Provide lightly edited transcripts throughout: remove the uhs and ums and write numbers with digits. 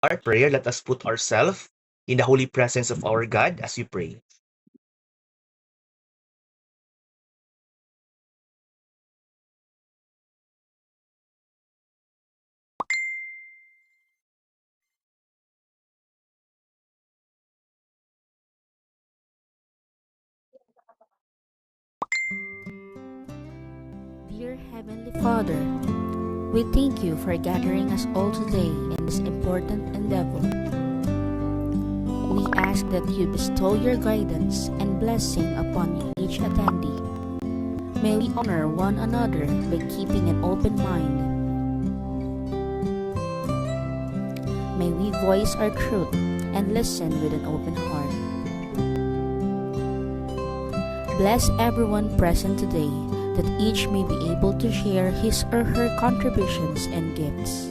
Our prayer, let us put ourselves in the holy presence of our God as we pray. Dear Heavenly Father, we thank you for gathering us all today in this important endeavor. We ask that you bestow your guidance and blessing upon each attendee. May we honor one another by keeping an open mind. May we voice our truth and listen with an open heart. Bless everyone present today, that each may be able to share his or her contributions and gifts.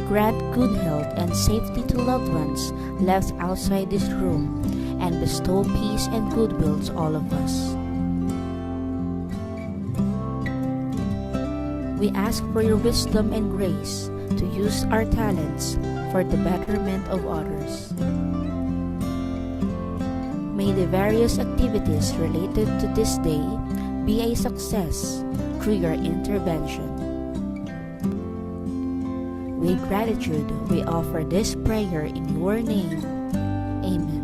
Grant good health and safety to loved ones left outside this room, and bestow peace and goodwill to all of us. We ask for your wisdom and grace to use our talents for the betterment of others. May the various activities related to this day be a success through your intervention. With gratitude, we offer this prayer in your name. Amen.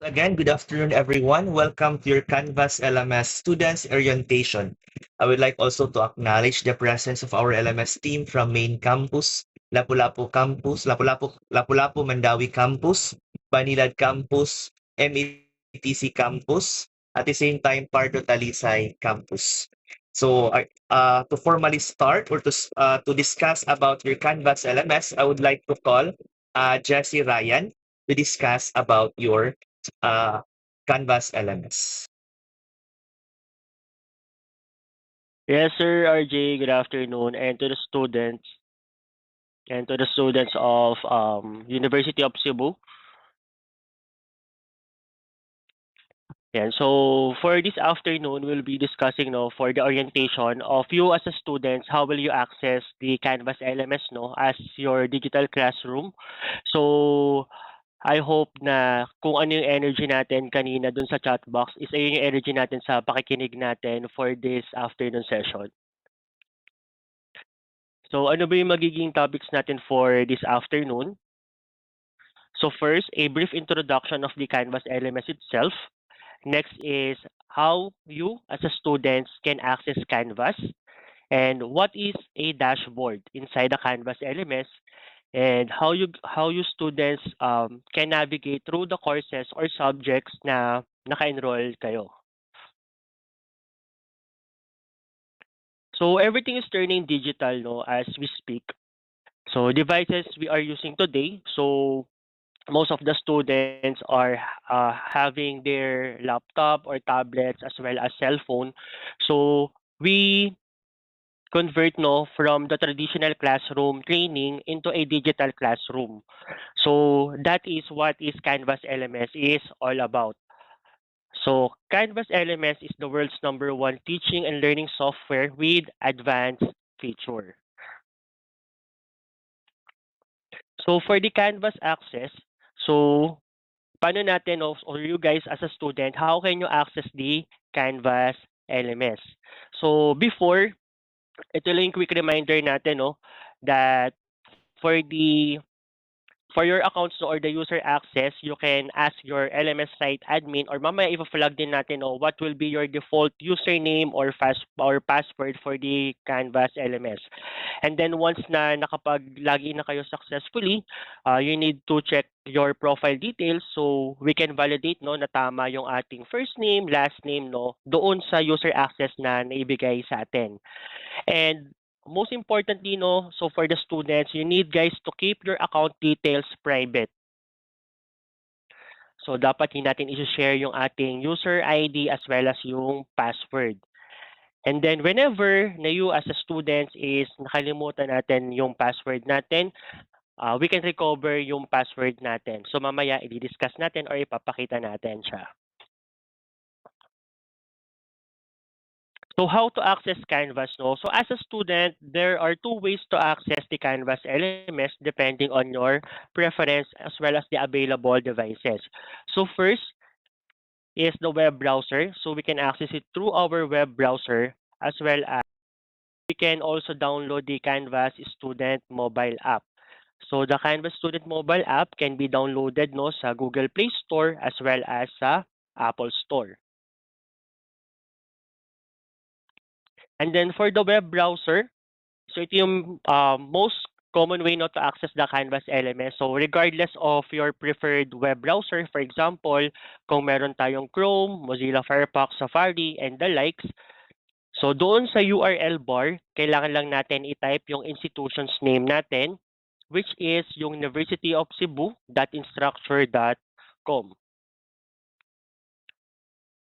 Again, good afternoon, everyone. Welcome to your Canvas LMS Students Orientation. I would like also to acknowledge the presence of our LMS team from Main Campus, Lapu-Lapu, Mandawi Campus, Banilad Campus, METC Campus, at the same time, Pardo Talisay Campus. So, to formally start or to discuss about your Canvas LMS, I would like to call Jessie Ryan to discuss about your uh, Canvas LMS. Yes, sir, RJ. Good afternoon, and to the students of University of Cebu. And so for this afternoon, we'll be discussing for the orientation of you as a student, how will you access the Canvas LMS as your digital classroom. So I hope na kung ano yung energy natin kanina dun sa chat box is ayun yung energy natin sa pakikinig natin for this afternoon session. So ano ba yung magiging topics natin for this afternoon? So first, a brief introduction of the Canvas LMS itself. Next is how you as a student can access Canvas and what is a dashboard inside the Canvas LMS and how you students can navigate through the courses or subjects na naka-enroll kayo. So everything is turning digital as we speak. So devices we are using today. So most of the students are having their laptop or tablets as well as cell phone. So we convert from the traditional classroom training into a digital classroom. So that is what is Canvas LMS is all about. So Canvas LMS is the world's #1 teaching and learning software with advanced feature. So for the Canvas access, so paano natin or you guys as a student, how can you access the Canvas LMS? So before, ito lang yung quick reminder natin that for the for your accounts or the user access, you can ask your LMS site admin or mamaya i-flag din natin what will be your default username or password for the Canvas LMS. And then once na nakapag-login na kayo successfully, you need to check your profile details so we can validate na tama yung ating first name, last name doon sa user access na naibigay sa atin. And most importantly, so for the students, you need guys to keep your account details private. So dapat hindi natin i-share yung ating user ID as well as yung password. And then whenever na you as a student is nakalimutan natin yung password natin, we can recover yung password natin. So mamaya i-discuss natin or ipapakita natin siya. So how to access Canvas? So as a student, there are two ways to access the Canvas LMS depending on your preference as well as the available devices. So first is the web browser. So we can access it through our web browser as well as we can also download the Canvas Student mobile app. So the Canvas Student mobile app can be downloaded sa Google Play Store as well as sa Apple Store. And then for the web browser, so ito yung most common way to access the Canvas LMS. So regardless of your preferred web browser, for example, kung meron tayong Chrome, Mozilla Firefox, Safari, and the likes, so doon sa URL bar, kailangan lang natin i-type yung institution's name natin, which is yung University of Cebu.instructure.com.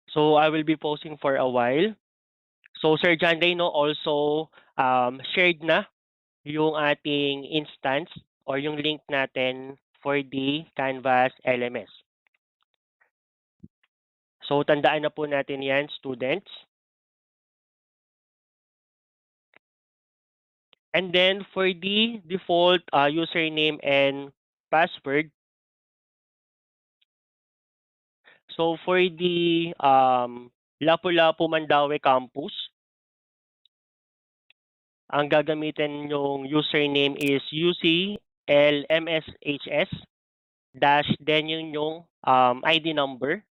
So I will be pausing for a while. So Sir John Reyno also shared na yung ating instance or yung link natin for the Canvas LMS. So tandaan na po natin yan, students. And then for the default username and password, so for the Lapu-Lapu Mandawi Campus, ang gagamitin yung username is UCLMSHS. dash then yung ID number.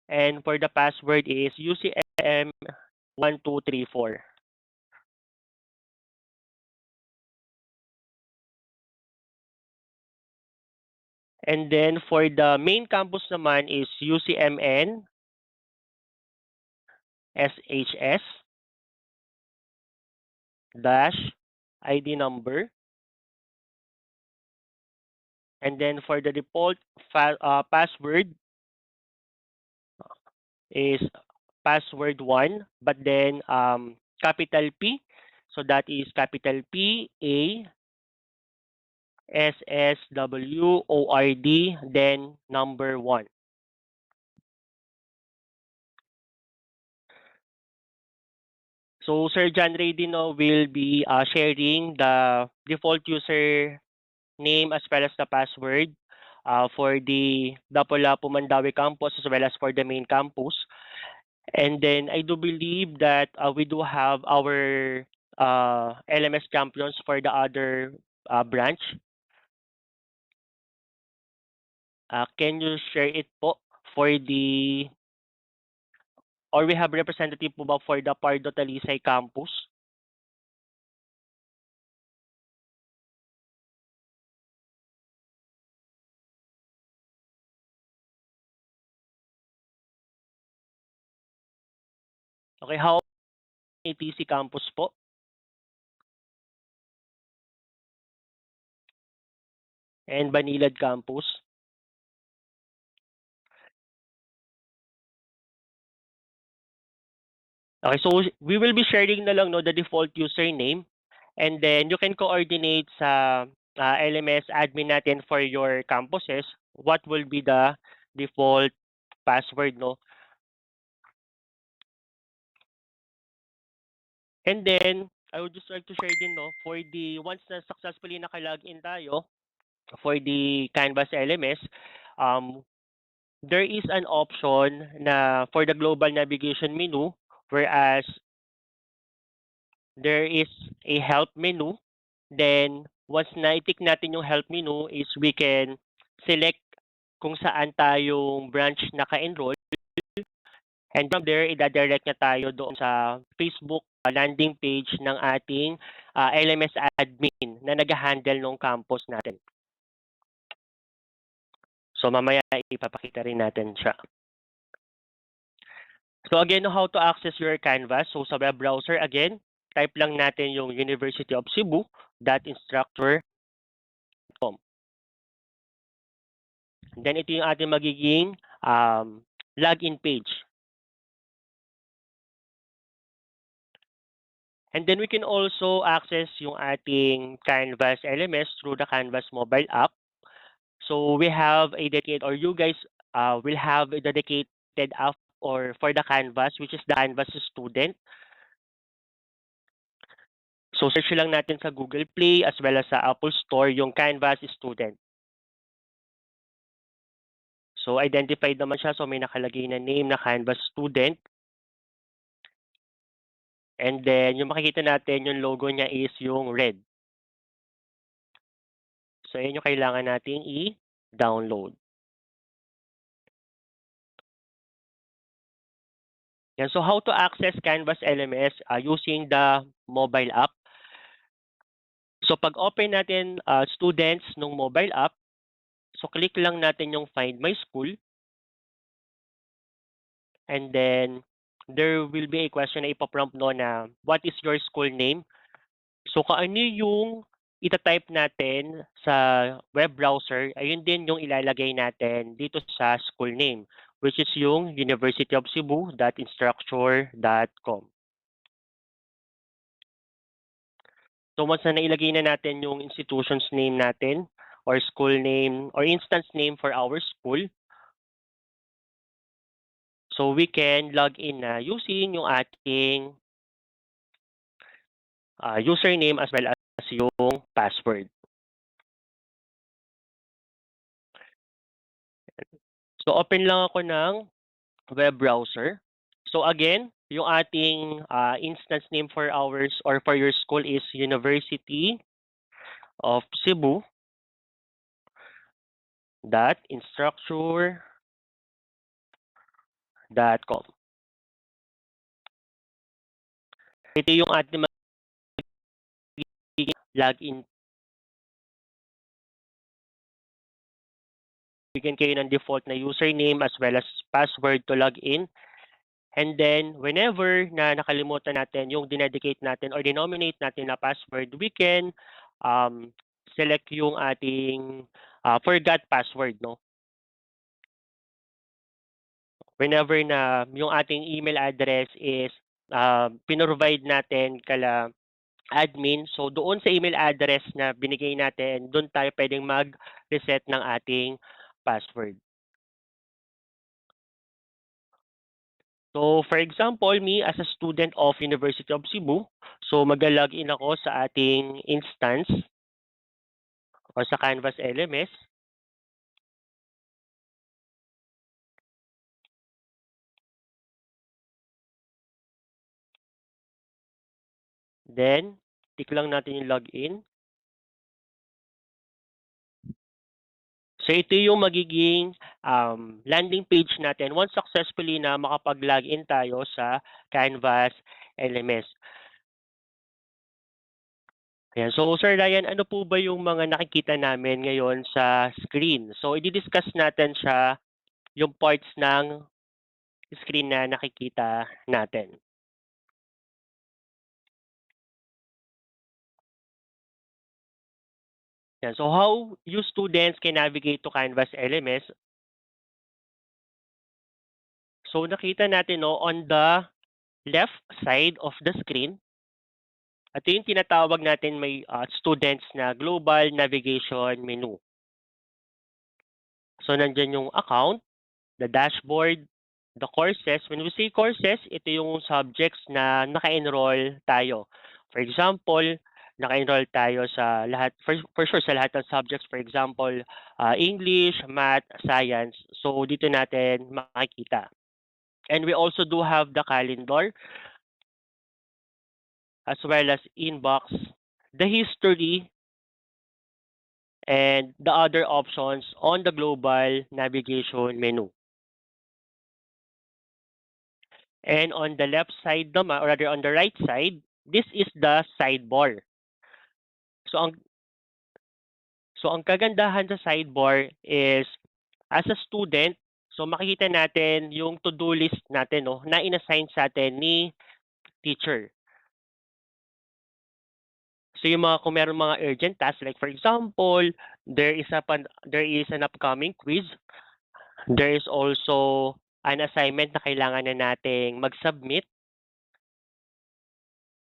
And for the password is UCM1234. And then for the main campus naman is UCMN SHS dash ID number. And then for the default password is password 1, but then capital P. So that is capital P A S S W O R D, then number 1. So Sir John Radino will be sharing the default user name as well as the password for the Lapu-Lapu Mandawi campus as well as for the main campus. And then I do believe that we do have our LMS champions for the other branch. Can you share it po for the, or we have representative po ba for the Pardo Talisay campus? Okay, how ATC campus po? And Banilad campus? Okay, so we will be sharing na lang no the default username, and then you can coordinate sa LMS admin natin for your campuses what will be the default password no. And then I would just like to share din no for the once na successfully naka-login tayo for the Canvas LMS, there is an option na for the global navigation menu, whereas there is a help menu. Then once na-tick natin yung help menu is we can select kung saan tayong branch naka-enroll, and from there ida-direct na tayo doon sa Facebook landing page ng ating LMS admin na nag-handle ng campus natin. So mamaya ipapakita rin natin siya. So again, how to access your Canvas. So sa web browser again, type lang natin yung University of Cebu.instructor.com. Then ito yung ating magiging login page. And then we can also access yung ating Canvas LMS through the Canvas mobile app. So we have a dedicated, or you guys will have a dedicated app or for the Canvas, which is the Canvas Student. So search lang natin sa Google Play as well as sa Apple Store yung Canvas Student. So identified naman siya, so may nakalagay na name na Canvas Student. And then yung makikita natin, yung logo niya is yung red. So yun yung kailangan nating i-download. Yan, so how to access Canvas LMS using the mobile app. So pag open natin students nung mobile app, so click lang natin yung Find My School. And then there will be a question na ipaprompt no na what is your school name? So kung ano yung itatype natin sa web browser, ayun din yung ilalagay natin dito sa school name, which is yung University of Cebu.instructor.com. So once na nailagay na natin yung institution's name natin, or school name, or instance name for our school, so we can log in na using yung ating username as well as yung password. So open lang ako ng web browser. So again, yung ating instance name for ours or for your school is University of Cebu. www.instructure.com. Ito yung ating magiging login. Bigyan kayo ng default na username as well as password to log in. And then, whenever na nakalimutan natin yung dinedicate natin or denominate natin na password, we can select yung ating forgot password, no? Whenever na yung ating email address is pinrovide natin kala admin, so doon sa email address na binigay natin, doon tayo pwedeng mag-reset ng ating password. So, for example, me as a student of University of Cebu, so mag-login ako sa ating instance o sa Canvas LMS. Then, click lang natin yung login. So, ito yung magiging landing page natin once successfully na makapag-login tayo sa Canvas LMS. Ayan. So, Sir Ryan, ano po ba yung mga nakikita namin ngayon sa screen? So, i-discuss natin siya yung parts ng screen na nakikita natin. Yan. So, how you students can navigate to Canvas LMS? So, nakita natin no, on the left side of the screen, ito yung tinatawag natin may students na global navigation menu. So, nandyan yung account, the dashboard, the courses. When we say courses, ito yung subjects na naka-enroll tayo. For example, naka-enroll tayo sa lahat, for sure sa lahat ng subjects. For example, English, Math, Science. So, dito natin makikita. And we also do have the calendar as well as inbox, the history, and the other options on the global navigation menu. And on the left side naman, or rather on the right side, this is the sidebar. So ang kagandahan sa sidebar is as a student, so makikita natin yung to-do list natin no, na inassign sa atin ni teacher. So yung mga kung meron mga urgent tasks like for example, there is an upcoming quiz. There is also an assignment na kailangan na nating mag-submit.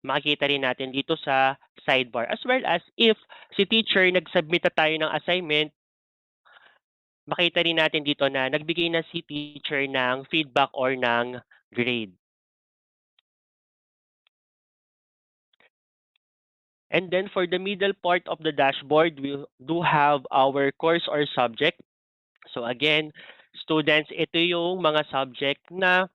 Makikita rin natin dito sa sidebar. As well as if si teacher nag-submit na tayo ng assignment, makita rin natin dito na nagbigay na si teacher ng feedback or ng grade. And then for the middle part of the dashboard, we do have our course or subject. So again, students, ito yung mga subject na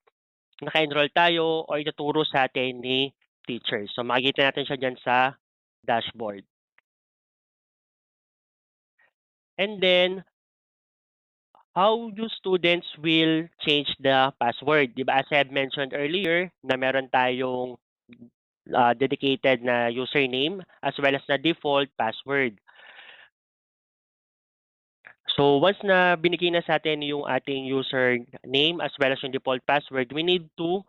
naka-enroll tayo or ituturo sa atin ni teacher. So makikita natin siya dyan sa dashboard. And then, how do students will change the password? Di ba? As I have mentioned earlier, na meron tayong dedicated na username as well as na default password. So once na binigay na sa atin yung ating username as well as yung default password, we need to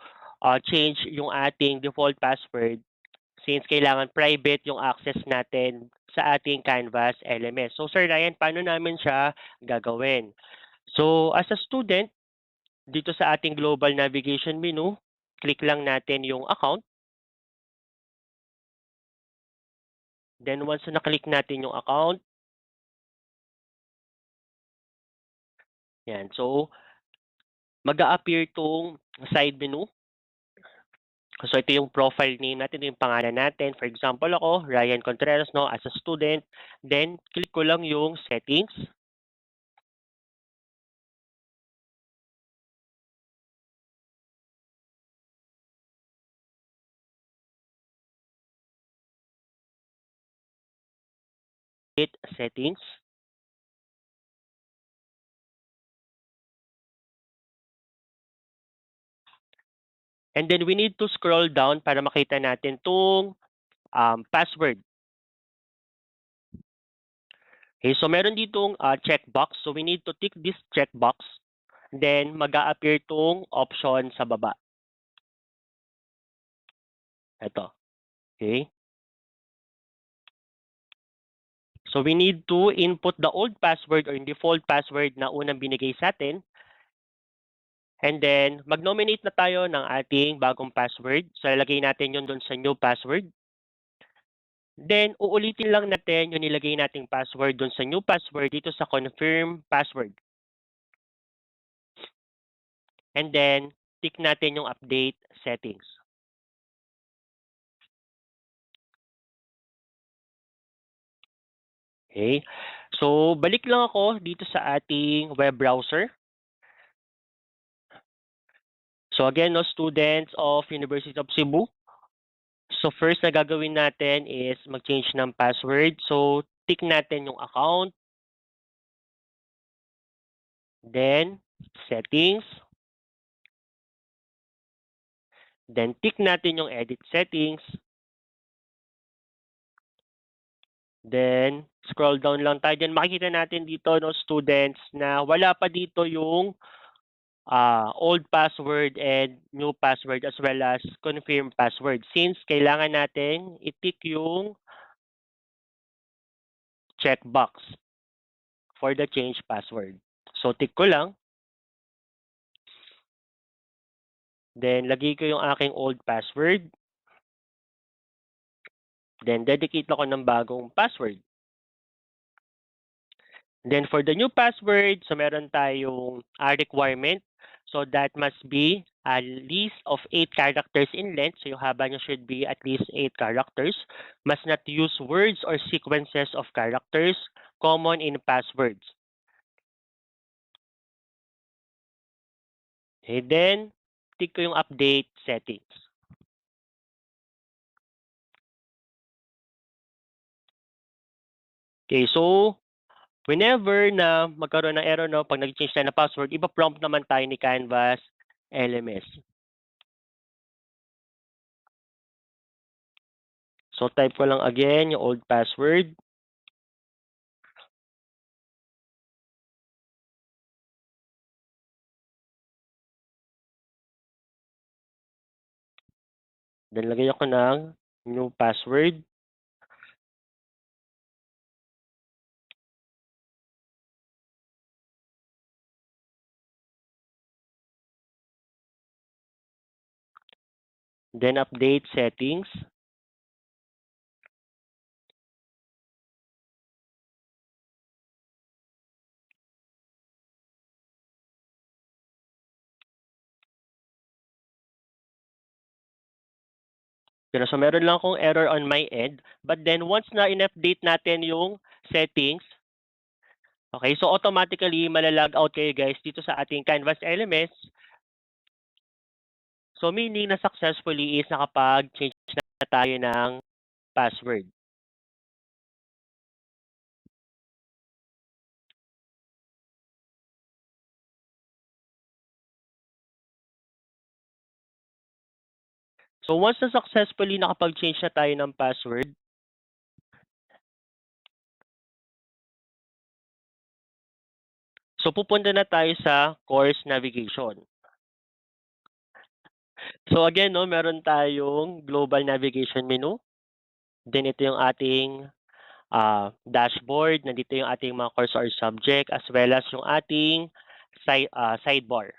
change yung ating default password since kailangan private yung access natin sa ating Canvas LMS. So Sir Ryan, paano namin siya gagawin? So as a student, dito sa ating global navigation menu, click lang natin yung account. Then once na click natin yung account, yan. So mag-a-appear tong side menu. So ito yung profile name natin, ito yung pangalan natin. For example ako, Ryan Contreras, no, as a student. Then click ko lang yung settings. Hit settings. And then we need to scroll down para makita natin tong password. Okay, so meron ditong checkbox. So we need to tick this checkbox. Then mag-a-appear tong option sa baba. Ito. Okay. So we need to input the old password or default password na unang binigay sa atin. And then, mag-nominate na tayo ng ating bagong password. So, lalagay natin yun doon sa new password. Then, uulitin lang natin yung nilagay nating password doon sa new password dito sa confirm password. And then, tick natin yung update settings. Okay. So, balik lang ako dito sa ating web browser. So, again, no, students of University of Cebu. So, first na gagawin natin is mag-change ng password. So, tick natin yung account. Then, settings. Then, tick natin yung edit settings. Then, scroll down lang tayo. Then, makikita natin dito, no, students, na wala pa dito yung old password and new password as well as confirm password. Since kailangan natin i-tick yung checkbox for the change password. So, tick ko lang. Then, lagay ko yung aking old password. Then, dedicate ako ng bagong password. Then, for the new password, so meron tayong requirement. So, that must be a list of 8 characters in length. So, yung haba nyo should be at least 8 characters. Must not use words or sequences of characters common in passwords. Okay, then, tick ko yung update settings. Okay, so, whenever na magkaroon ng error, no, pag nag-change tayo na password, iba-prompt naman tayo ni Canvas LMS. So, type ko lang again yung old password. Then, lagay ako ng new password. Then, update settings. Pero so meron lang akong error on my end. But then once na in-update natin yung settings, okay, so automatically malalog out kayo guys dito sa ating Canvas LMS. So meaning na successfully is nakapag-change na tayo ng password. So once na successfully nakapag-change na tayo ng password, so pupunta na tayo sa course navigation. So again, no, meron tayong global navigation menu. Then ito yung ating dashboard. Nandito yung ating mga course or subject as well as yung ating sidebar.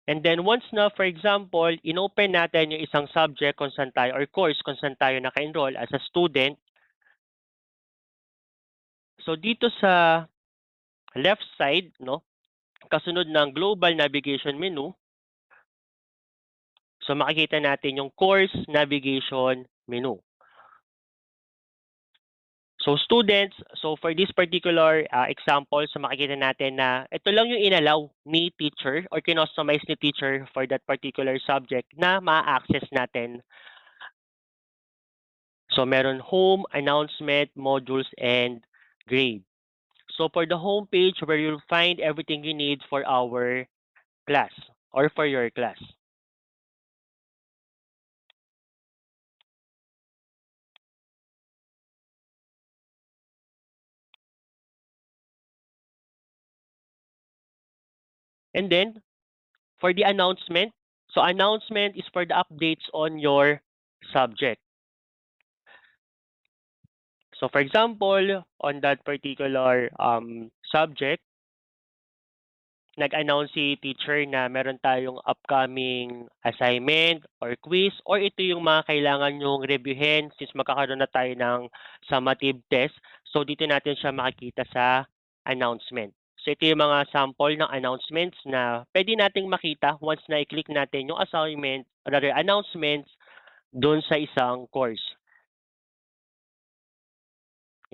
And then once na, for example, inopen natin yung isang subject kung saan tayo or course kung saan tayo naka-enroll as a student. So dito sa left side, no, kasunod ng global navigation menu, so makikita natin yung course navigation menu. So students, so for this particular example, so makikita natin na ito lang yung inallow ni teacher or kinostomize ni teacher for that particular subject na ma-access natin. So meron home, announcement, modules, and grade. So for the home page where you'll find everything you need for our class or for your class. And then for the announcement, so announcement is for the updates on your subject. So for example, on that particular subject, nag-announce si teacher na meron tayong upcoming assignment or quiz or ito yung mga kailangan nyong reviewin since magkakaroon na tayo ng summative test. So dito natin siya makikita sa announcement. So ito yung mga sample ng announcements na pwede nating makita once na i-click natin yung assignment or rather announcements doon sa isang course.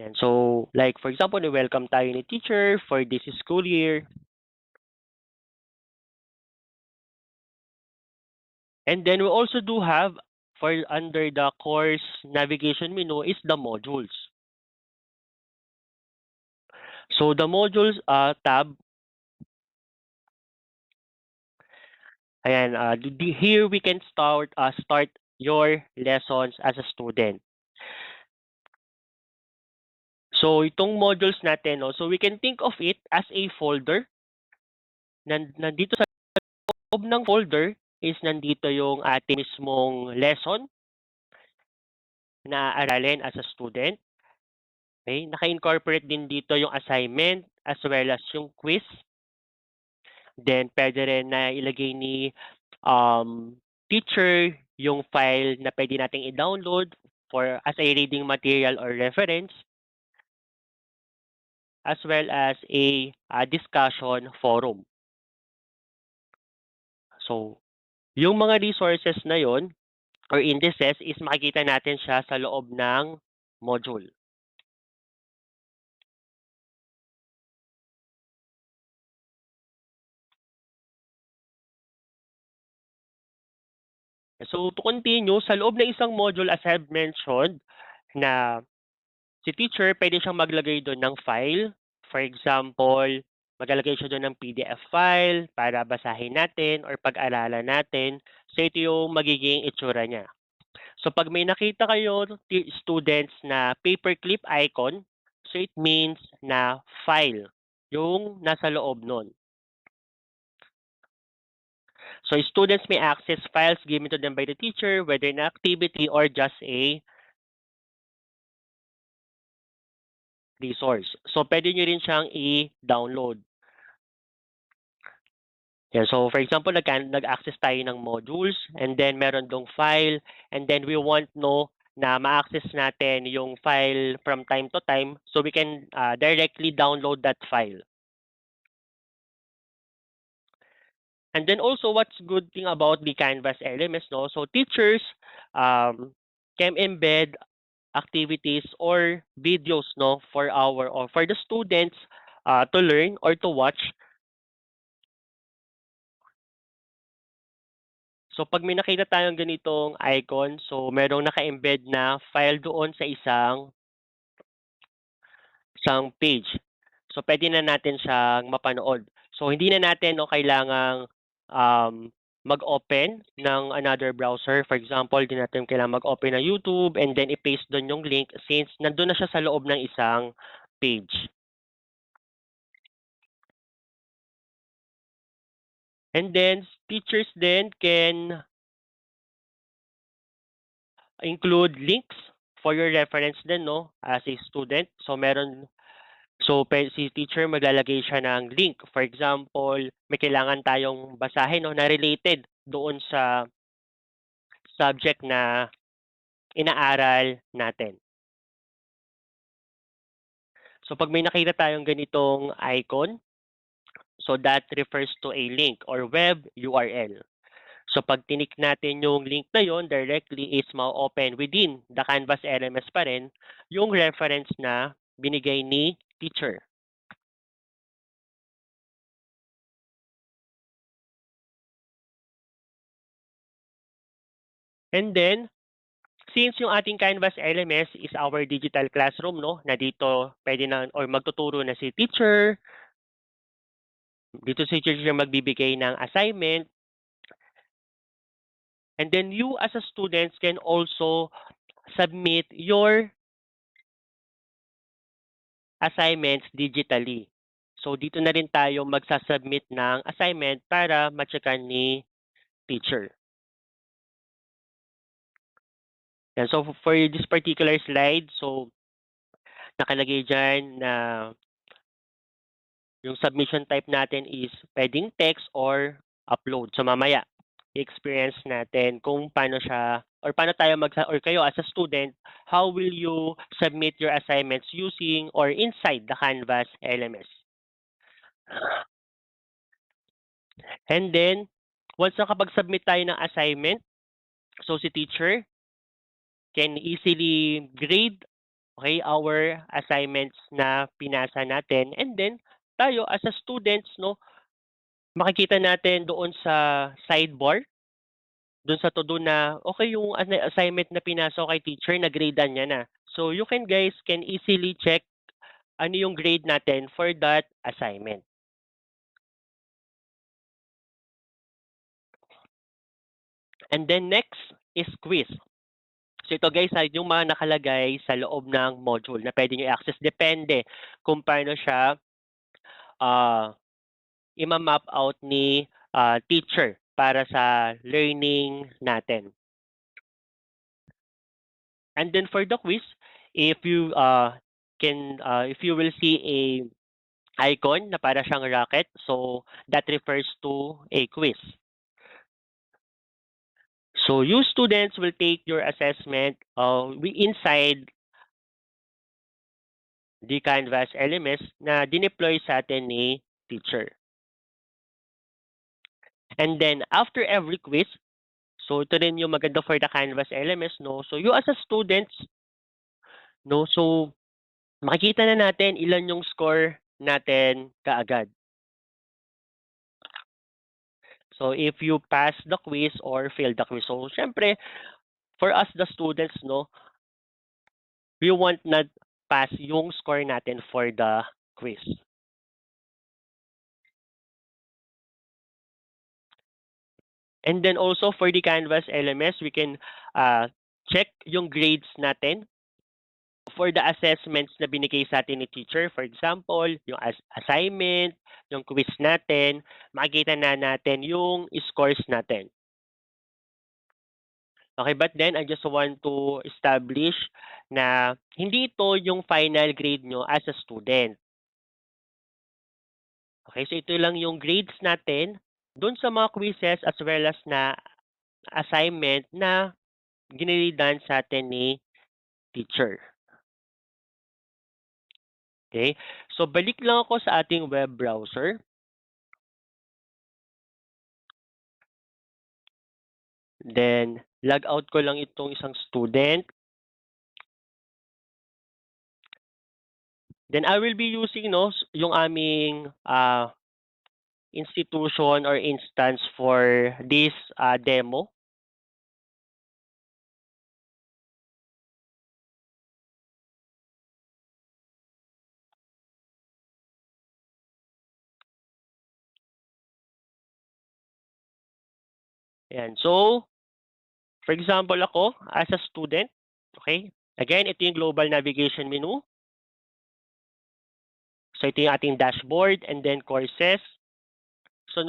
Yan. So like for example, welcome tayo ni teacher for this school year. And then we also do have for under the course navigation menu is the modules. So the modules tab, ayan, here we can start your lessons as a student. So itong modules natin, no, so we can think of it as a folder. Nandito sa loob ng folder is nandito yung ating mismong lesson na aaralin as a student. Okay? Naka-incorporate din dito yung assignment as well as yung quiz. Then, pwede rin na ilagay ni teacher yung file na pwede nating i-download for as a reading material or reference, as well as a discussion forum. So, yung mga resources na yon or indices is makikita natin siya sa loob ng module. So, to continue, sa loob ng isang module, as I've mentioned, na si teacher pwede siyang maglagay doon ng file. For example, maglalagay siya doon ng PDF file para basahin natin or pag-aralan natin. So, ito yung magiging itsura niya. So, pag may nakita kayo, students, na paperclip icon, so it means na file yung nasa loob nun. So students may access files given to them by the teacher, whether an activity or just a resource. So pwede nyo rin siyang i-download. Yeah, so for example, nag-access tayo ng modules and then meron dong file and then we want na ma-access natin yung file from time to time so we can directly download that file. And then also, what's good thing about the Canvas LMS, no? So teachers can embed activities or videos, no, for the students to learn or to watch. So pag may nakita tayong ganitong icon, so merong naka-embed na file doon sa isang page. So pwede na natin siyang mapanood. So hindi na natin kailangang mag-open ng another browser. For example, hindi natin kailangan mag-open ng YouTube and then i-paste doon yung link since nandun na siya sa loob ng isang page. And then teachers then can include links for your reference din, no, as a student. So si teacher maglalagay siya ng link. For example, may kailangan tayong basahin, no, na related doon sa subject na inaaral natin. So pag may nakita tayong ganitong icon, so that refers to a link or web URL. So pag tinik natin yung link na yon, directly is ma-open within the Canvas LMS pa rin yung reference na binigay ni teacher. And then, since yung ating Canvas LMS is our digital classroom, no, na dito pwede na or magtuturo na si teacher, dito si teacher magbibigay ng assignment, and then you as a student can also submit your assignments digitally. So dito na rin tayo magsasubmit ng assignment para ma-checkan ni teacher. And so for this particular slide, so nakalagay dyan na yung submission type natin is pwedeng text or upload. So mamaya, i-experience natin kung paano siya or paano tayo or kayo as a student, how will you submit your assignments using or inside the Canvas LMS. And then, once nakapag-submit tayo ng assignment, so si teacher can easily grade our assignments na pinasa natin, and then tayo as a students, no, makikita natin doon sa sidebar, doon sa to-do na okay yung assignment na pinasa kay teacher, na gradean niya na. So you guys can easily check ano yung grade natin for that assignment. And then next is quiz. So ito guys ay yung mga nakalagay sa loob ng module na pwede nyo i-access. Depende kung paano siya i-map out ni teacher para sa learning natin. And then for the quiz, if you will see a icon na para siyang rocket, so that refers to a quiz. So you students will take your assessment inside the Canvas LMS na dineploy sa atin ni teacher. And then after every quiz, so ito rin yung maganda for the Canvas LMS, no? So you as a students, no, so makikita na natin ilan yung score natin kaagad. So if you pass the quiz or fail the quiz, so syempre for us the students, no, we want na pass yung score natin for the quiz. And then also for the Canvas LMS, we can check yung grades natin for the assessments na binigay sa atin ni teacher. For example, yung assignment, yung quiz natin, makikita na natin yung scores natin. Okay, but then I just want to establish na hindi ito yung final grade nyo as a student. Okay, so ito lang yung grades natin doon sa mga quizzes as well as na assignment na ginilidan sa atin ni teacher. Okay, so balik lang ako sa ating web browser. Then, log out ko lang itong isang student. Then, I will be using yung aming institution or instance for this demo. Ayan. So, for example ako, as a student, okay? Again, ito yung global navigation menu. So, ito yung ating dashboard and then courses. So,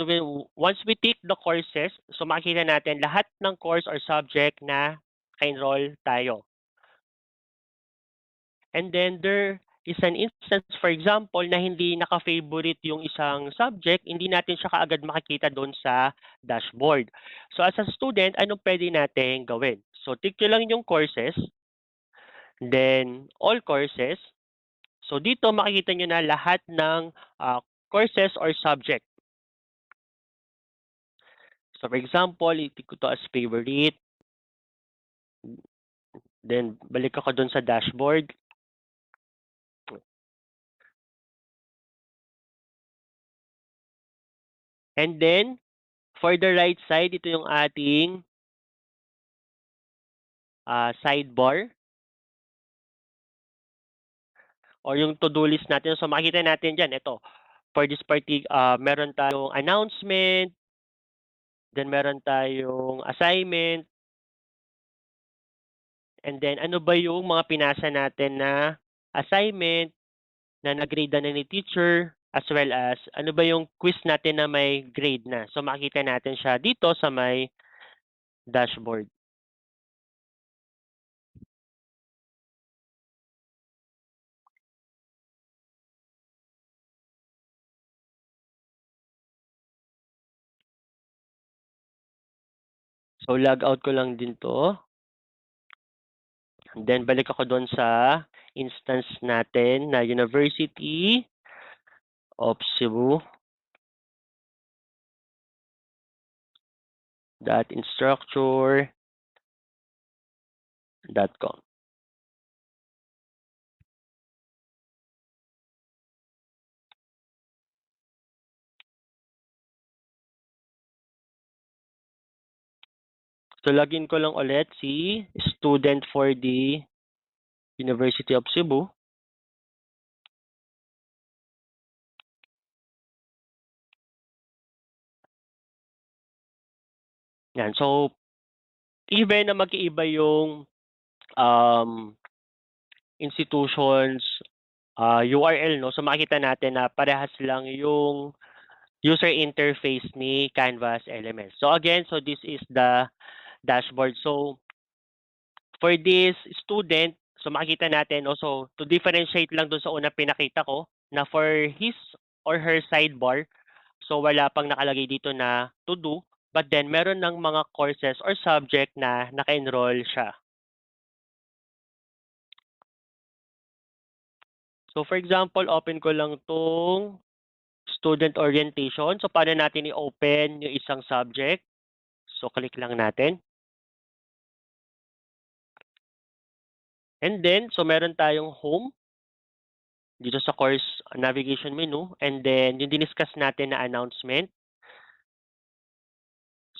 once we tick the courses, so makikita natin lahat ng course or subject na ka-enroll tayo. And then there is an instance, for example, na hindi naka-favorite yung isang subject, hindi natin siya kaagad makikita doon sa dashboard. So as a student, anong pwede natin gawin? So tick nyo lang yung courses, then all courses. So dito makikita nyo na lahat ng courses or subject. So for example, itik ko to as favorite. Then balik ako doon sa dashboard. And then, for the right side, ito yung ating sidebar or yung to-do list natin. So makikita natin dyan, ito, for this meron tayong announcement, then meron tayong assignment, and then ano ba yung mga pinasa natin na assignment na nag-grade na ni teacher, as well as ano ba yung quiz natin na may grade na. So makikita natin siya dito sa may dashboard. So log out ko lang din to. And then balik ako doon sa instance natin na University of Cebu .instructure.com. So login ko lang ulit si student for the University of Cebu. Yan. So even na mag-iiba yung institutions URL, no? So makita natin na parehas lang yung user interface ni Canvas LMS. So again, so this is the dashboard. So for this student, so makita natin also to differentiate lang dun sa una pinakita ko na for his or her sidebar, so wala pang nakalagay dito na to do, but then meron ng mga courses or subject na naka-enroll siya. So for example, open ko lang tong student orientation. So paano natin i-open yung isang subject? So click lang natin. And then, so meron tayong home dito sa course navigation menu. And then, yung diniscuss natin na announcement.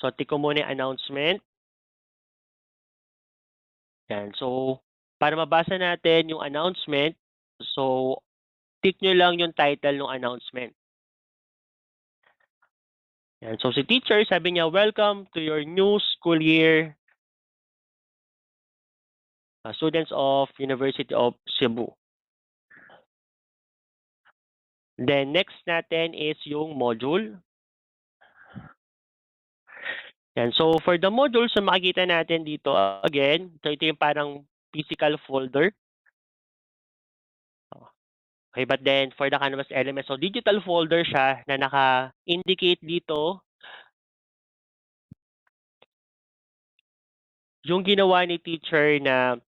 So, tick ko muna yung announcement. Yan. So, para mabasa natin yung announcement, so, tick nyo lang yung title ng announcement. Yan. So, si teacher, sabi niya, welcome to your new school year, students of University of Cebu. Then, next natin is yung module. Yan. So, for the module, so makikita natin dito, again, so ito yung parang physical folder. Okay, but then for the Canvas LMS, so digital folder siya na naka-indicate dito yung ginawa ni teacher na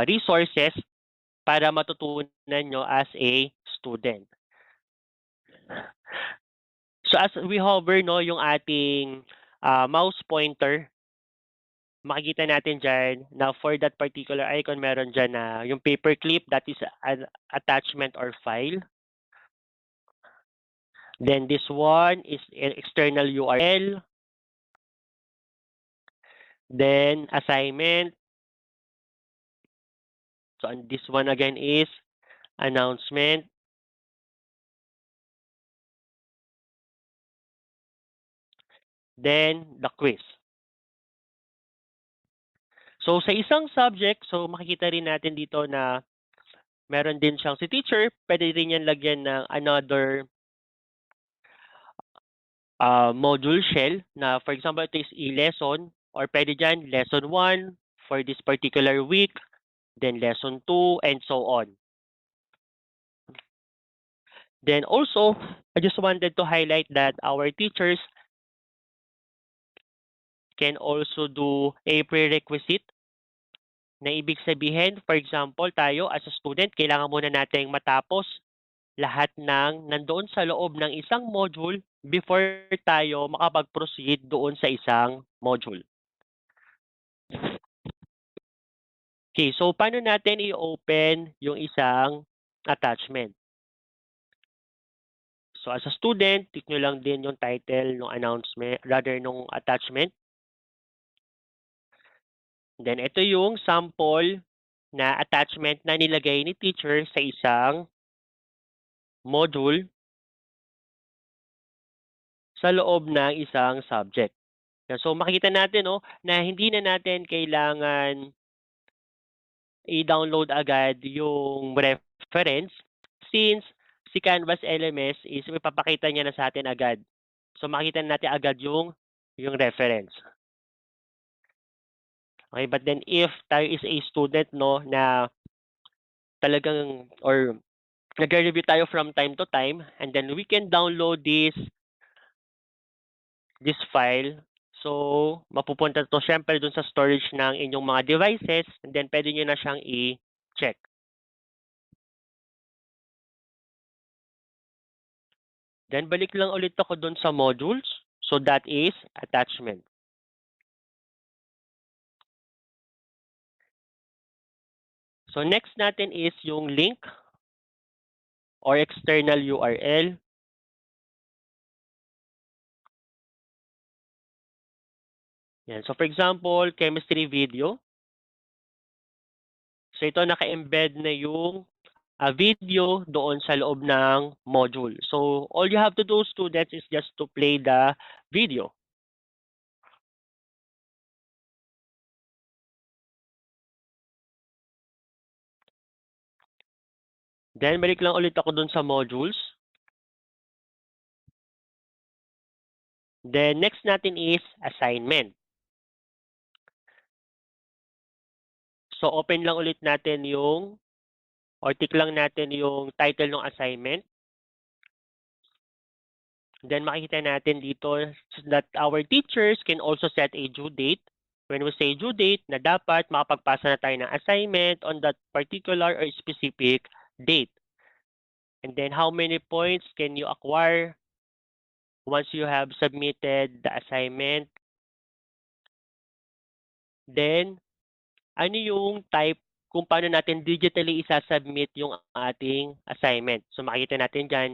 resources para matutunan nyo as a student. So as we hover, no, yung ating mouse pointer, makikita natin dyan na for that particular icon, meron dyan na yung paperclip, that is an attachment or file. Then this one is an external URL. Then assignment. So and this one again is announcement. Then the quiz. So sa isang subject, so makikita rin natin dito na meron din siyang si teacher, pwede rin yan lagyan ng another module shell na for example, ito is e-lesson or pwede dyan lesson 1 for this particular week, then lesson 2, and so on. Then also, I just wanted to highlight that our teachers can also do a prerequisite na ibig sabihin, for example, tayo as a student, kailangan muna nating matapos lahat ng nandoon sa loob ng isang module before tayo makapag-proceed doon sa isang module. Okay, so paano natin i-open yung isang attachment? So as a student, tick nyo lang din yung title ng announcement, rather nung attachment. Then ito yung sample na attachment na nilagay ni teacher sa isang module sa loob ng isang subject. So makikita natin na hindi na natin kailangan i-download agad yung reference since si Canvas LMS is ipapakita niya na sa atin agad. So makita natin agad yung reference. Okay, but then if tayo is a student na talagang or nagre-review tayo from time to time and then we can download this file. So mapupunta to syempre dun sa storage ng inyong mga devices and then pwede niyo na siyang i-check. Then balik lang ulit ako dun sa modules. So that is attachment. So next natin is yung link or external URL. Yan. So for example, chemistry video. So ito naka-embed na yung video doon sa loob ng module. So all you have to do, students, is just to play the video. Then balik lang ulit ako doon sa modules. Then next natin is assignment. So open lang ulit natin yung or tick lang natin yung title ng assignment. Then makikita natin dito that our teachers can also set a due date. When we say due date, na dapat makapagpasa na tayo ng assignment on that particular or specific date. And then how many points can you acquire once you have submitted the assignment? Then, ano yung type kung paano natin digitally isasubmit yung ating assignment. So makikita natin dyan.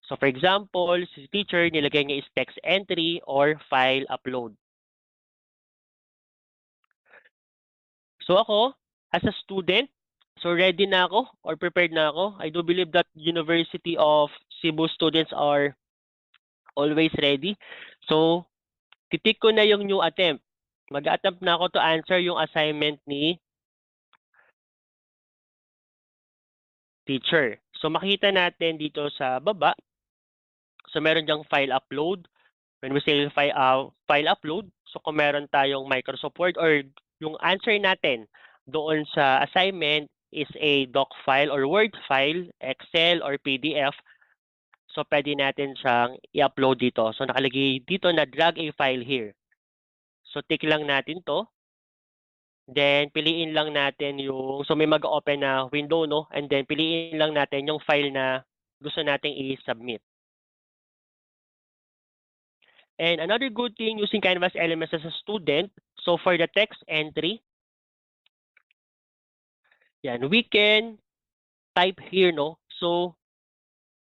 So for example, si teacher, nilagay niya is text entry or file upload. So ako, as a student, so ready na ako or prepared na ako. I do believe that University of Cebu students are always ready. So, titik ko na yung new attempt. Mag-attempt na ako to answer yung assignment ni teacher. So, makita natin dito sa baba. So, meron diyang file upload. When we say file upload, so kung meron tayong Microsoft Word or yung answer natin doon sa assignment is a doc file or Word file, Excel or PDF, so pwede natin siyang i-upload dito. So nakalagay dito na drag a file here. So tick lang natin to. Then piliin lang natin so may mag-open na window and then piliin lang natin yung file na gusto nating i-submit. And another good thing using Canvas LMS as a student, so for the text entry, yan, we can type here, So,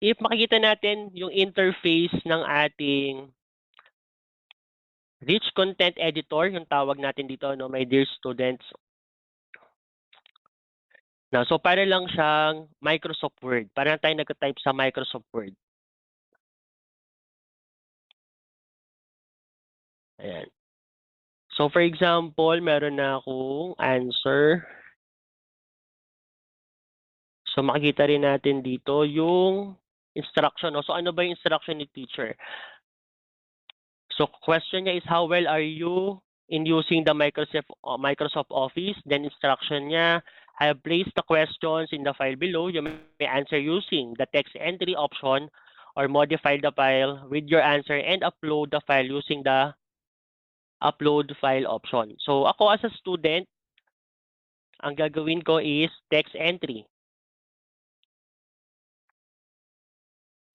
if makikita natin yung interface ng ating rich content editor, yung tawag natin dito, my dear students. Now, so para lang siyang Microsoft Word. Para lang tayo nagka-type sa Microsoft Word. Ayan. So for example, meron na akong answer. So makikita rin natin dito yung instruction. So ano ba yung instruction ni teacher? So question niya is how well are you in using the Microsoft Office? Then instruction niya, I have placed the questions in the file below. You may answer using the text entry option or modify the file with your answer and upload the file using the upload file option. So ako as a student, ang gagawin ko is text entry.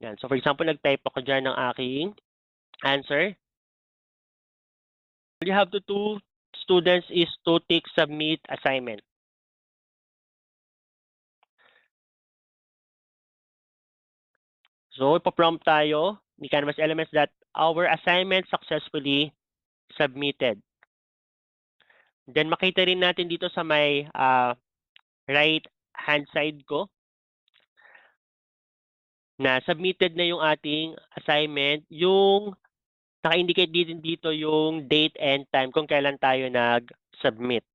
Yan. So for example, nag-type ako dyan ng aking answer. All you have to do, students, is to tick submit assignment. So ipaprompt tayo ni Canvas LMS that our assignment successfully submitted. Then makita rin natin dito sa may right hand side ko na submitted na yung ating assignment. Yung naka-indicate dito yung date and time kung kailan tayo nag-submit.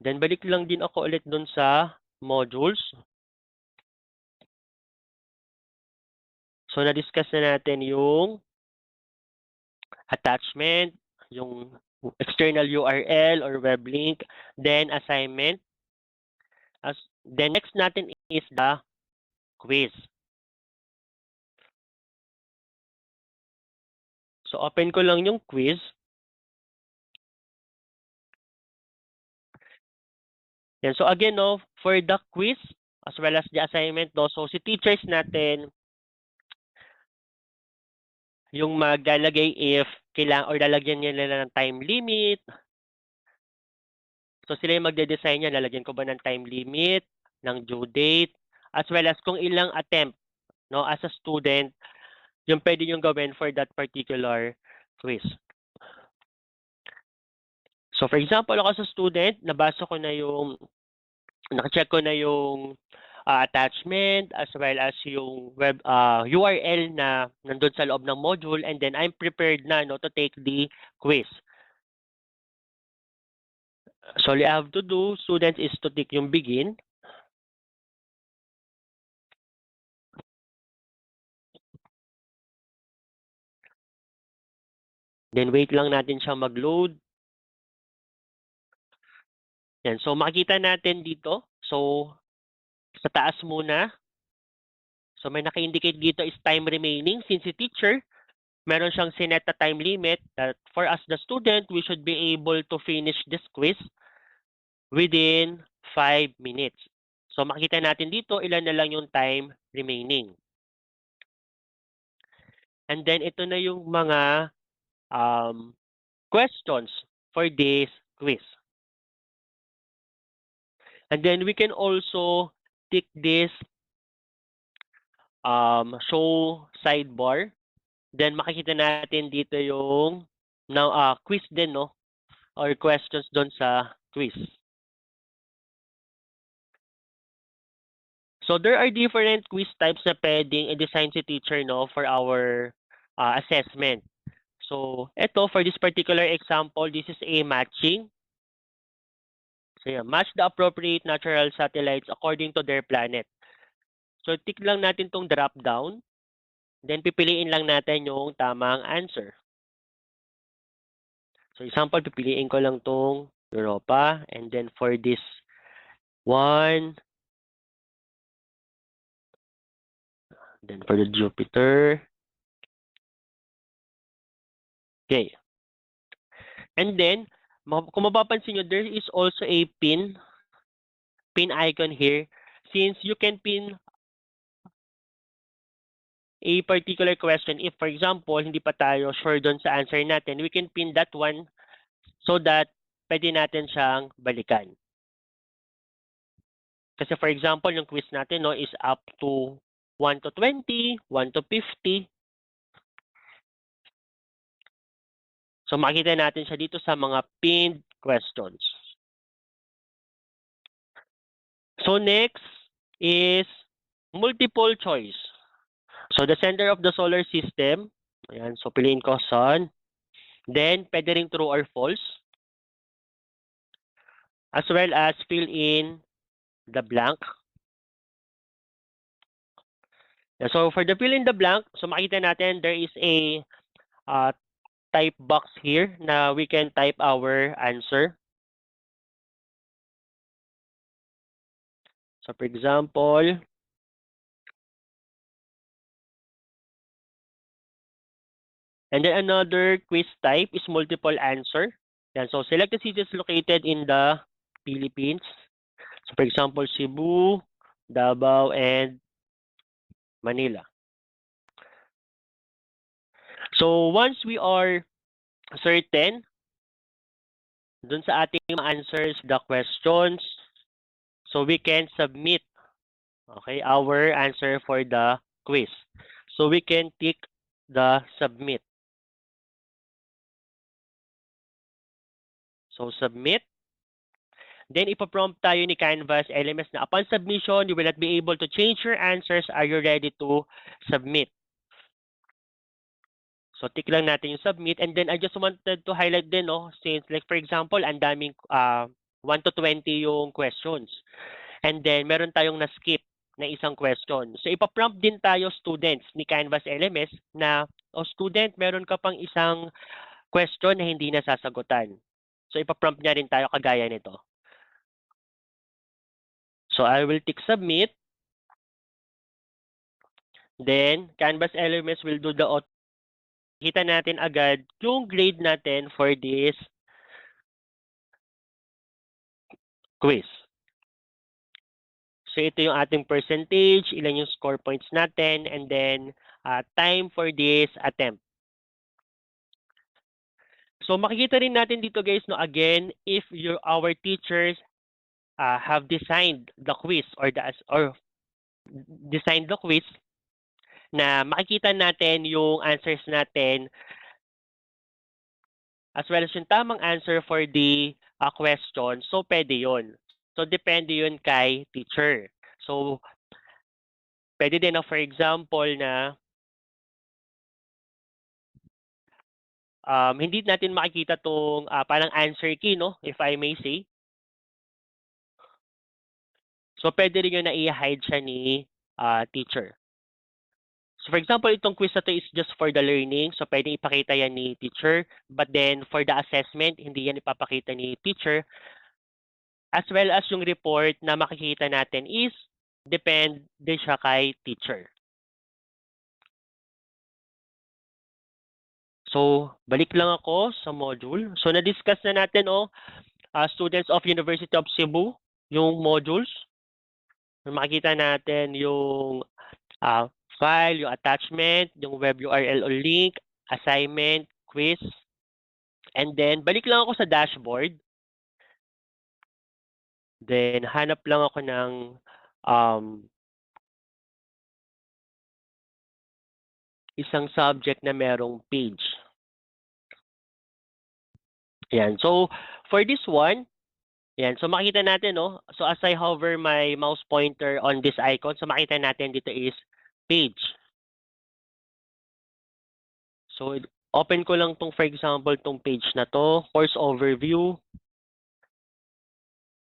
Then balik lang din ako ulit dun sa modules. So na-discuss na natin yung attachment, yung external URL or web link, then assignment. Then next natin is the quiz. So open ko lang yung quiz. Yan. So again, no, for the quiz as well as the assignment, no, so si teachers natin yung maglalagay if kailangan or lalagyan nila ng time limit. So sila yung magde-design niya, lalagyan ko ba ng time limit, ng due date, as well as kung ilang attempt, no, as a student, yung pwede yung gawin for that particular quiz. So for example, ako sa student, nabasa ko na yung, naka-check ko na yung attachment as well as yung web URL na nandun sa loob ng module, and then I'm prepared na, no, to take the quiz. So all you have to do, students, is to tick yung begin. Then wait lang natin siyang mag-load. Yan. So makikita natin dito. So sa taas muna. So may naka-indicate dito is time remaining. Since si teacher, meron siyang sinet na time limit that for us the student, we should be able to finish this quiz within 5 minutes. So makikita natin dito ilan na lang yung time remaining. And then ito na yung mga questions for this quiz. And then we can also tick this show sidebar. Then makikita natin dito yung now quiz din, no, or questions doon sa quiz. So there are different quiz types na pwedeng i-design si teacher, no, for our assessment. So ito, for this particular example, this is a matching. So yeah, match the appropriate natural satellites according to their planet. So tick lang natin tong drop down. Then pipiliin lang natin yung tamang answer. So example, pipiliin ko lang tong Europa, and then for this one, then for the Jupiter. Okay. And then, kung mapapansin nyo, there is also a pin icon here. Since you can pin a particular question, if for example, hindi pa tayo sure doon sa answer natin, we can pin that one so that pwede natin siyang balikan. Kasi for example, yung quiz natin, no, is up to 1 to 20, 1 to 50. So makita natin siya dito sa mga pinned questions. So next is multiple choice. So the center of the solar system, ayan, so piliin ko sun. Then pwede ring true or false. As well as fill in the blank. So for the fill in the blank, so makita natin there is a type box here na we can type our answer. So for example, and then another quiz type is multiple answer. Yan, so select the cities located in the Philippines. So for example, Cebu, Davao, and Manila. So once we are certain dun sa ating answers, the questions, so we can submit, okay, our answer for the quiz. So we can tick the submit. So, submit. Then, ipaprompt tayo ni Canvas LMS na upon submission, you will not be able to change your answers. Are you ready to submit? So, tick lang natin yung submit. And then, I just wanted to highlight din, no, since like for example, ang daming 1 to 20 yung questions. And then, meron tayong na-skip na isang question. So, ipaprompt din tayo students ni Canvas LMS na, student, meron ka pang isang question na hindi nasasagutan. So, ipaprompt niya rin tayo kagaya nito. So, I will tick submit. Then, Canvas LMS will do the auto. Kita natin agad yung grade natin for this quiz. So, ito yung ating percentage, ilan yung score points natin, and then time for this attempt. So, makikita rin natin dito guys, no, again, if our teachers have designed the quiz or designed the quiz, na makikita natin yung answers natin as well as yung tamang answer for the question. So, pwede yun. So, depende yun kay teacher. So, pwede din na for example na hindi natin makikita tong parang answer key, no? If I may say. So, pwede rin yun na i-hide siya ni teacher. So, for example, itong quiz na to is just for the learning. So, pwede ipakita yan ni teacher. But then, for the assessment, hindi yan ipapakita ni teacher. As well as yung report na makikita natin is depende siya kay teacher. So, balik lang ako sa module. So, na-discuss na natin, students of University of Cebu, yung modules. Makikita natin yung file, yung attachment, yung web URL o link, assignment, quiz. And then, balik lang ako sa dashboard. Then, hanap lang ako ng isang subject na merong page. Yan. So, for this one, yan. So, makita natin, no? So, as I hover my mouse pointer on this icon, so makita natin dito is page. So, open ko lang tong, for example, tong page na to, course overview.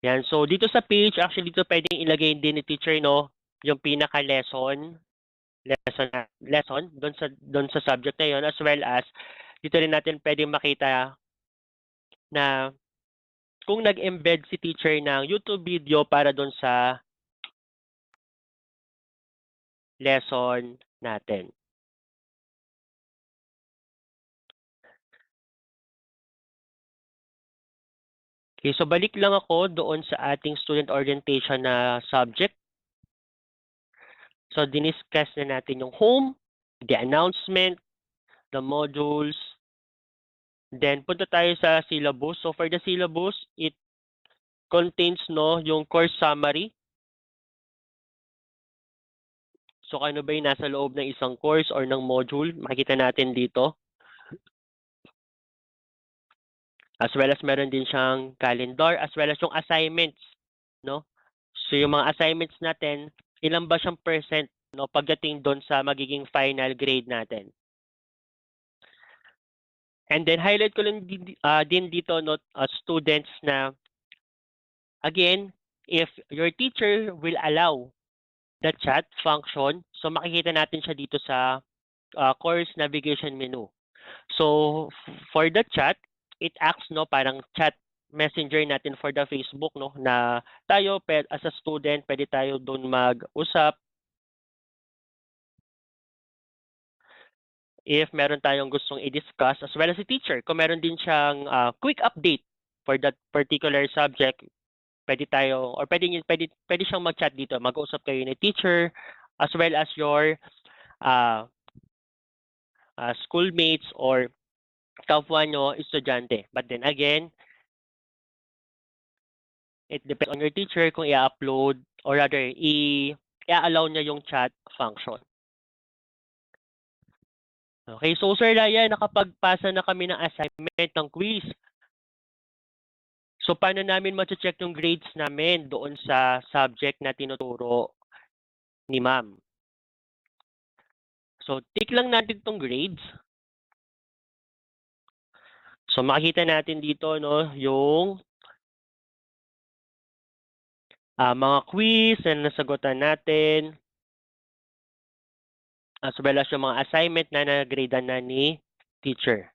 Yan. So, dito sa page, actually, dito pwedeng ilagay din ni teacher, no? Yung pinaka-lesson doon sa subject na yon, as well as dito rin natin pwedeng makita na kung nag-embed si teacher ng YouTube video para doon sa lesson natin. Okay, so balik lang ako doon sa ating student orientation na subject. So, diniscuss na natin yung home, the announcement, the modules. Then, punta tayo sa syllabus. So, for the syllabus, it contains, no, yung course summary. So, ano ba yung nasa loob ng isang course or ng module? Makikita natin dito. As well as meron din siyang calendar, as well as yung assignments, no? So, yung mga assignments natin, ilan ba siyang percent, no, pagdating doon sa magiging final grade natin. And then, highlight ko lang din dito, no, students na, again, if your teacher will allow the chat function, so makikita natin siya dito sa course navigation menu. So, for the chat, it acts, no, parang chat messenger natin for the Facebook, no, na tayo as a student, pwede tayo doon mag-usap. If meron tayong gustong i-discuss, as well as a teacher, kung meron din siyang quick update for that particular subject, pwede tayo, or pwede siyang mag-chat dito, mag-usap kayo ni teacher, as well as your schoolmates or kapwa nyo estudyante. But then again, it depends on your teacher kung i-upload or rather i-allow niya yung chat function. Okay, so Sir Ryan, nakapagpasa na kami ng assignment ng quiz. So, paano namin ma-check yung grades namin doon sa subject na tinuturo ni ma'am? So, tick lang natin itong grades. So, makikita natin dito, no, yung mga quiz na nasagutan natin, as well as yung mga assignment na nag-gradean na ni teacher.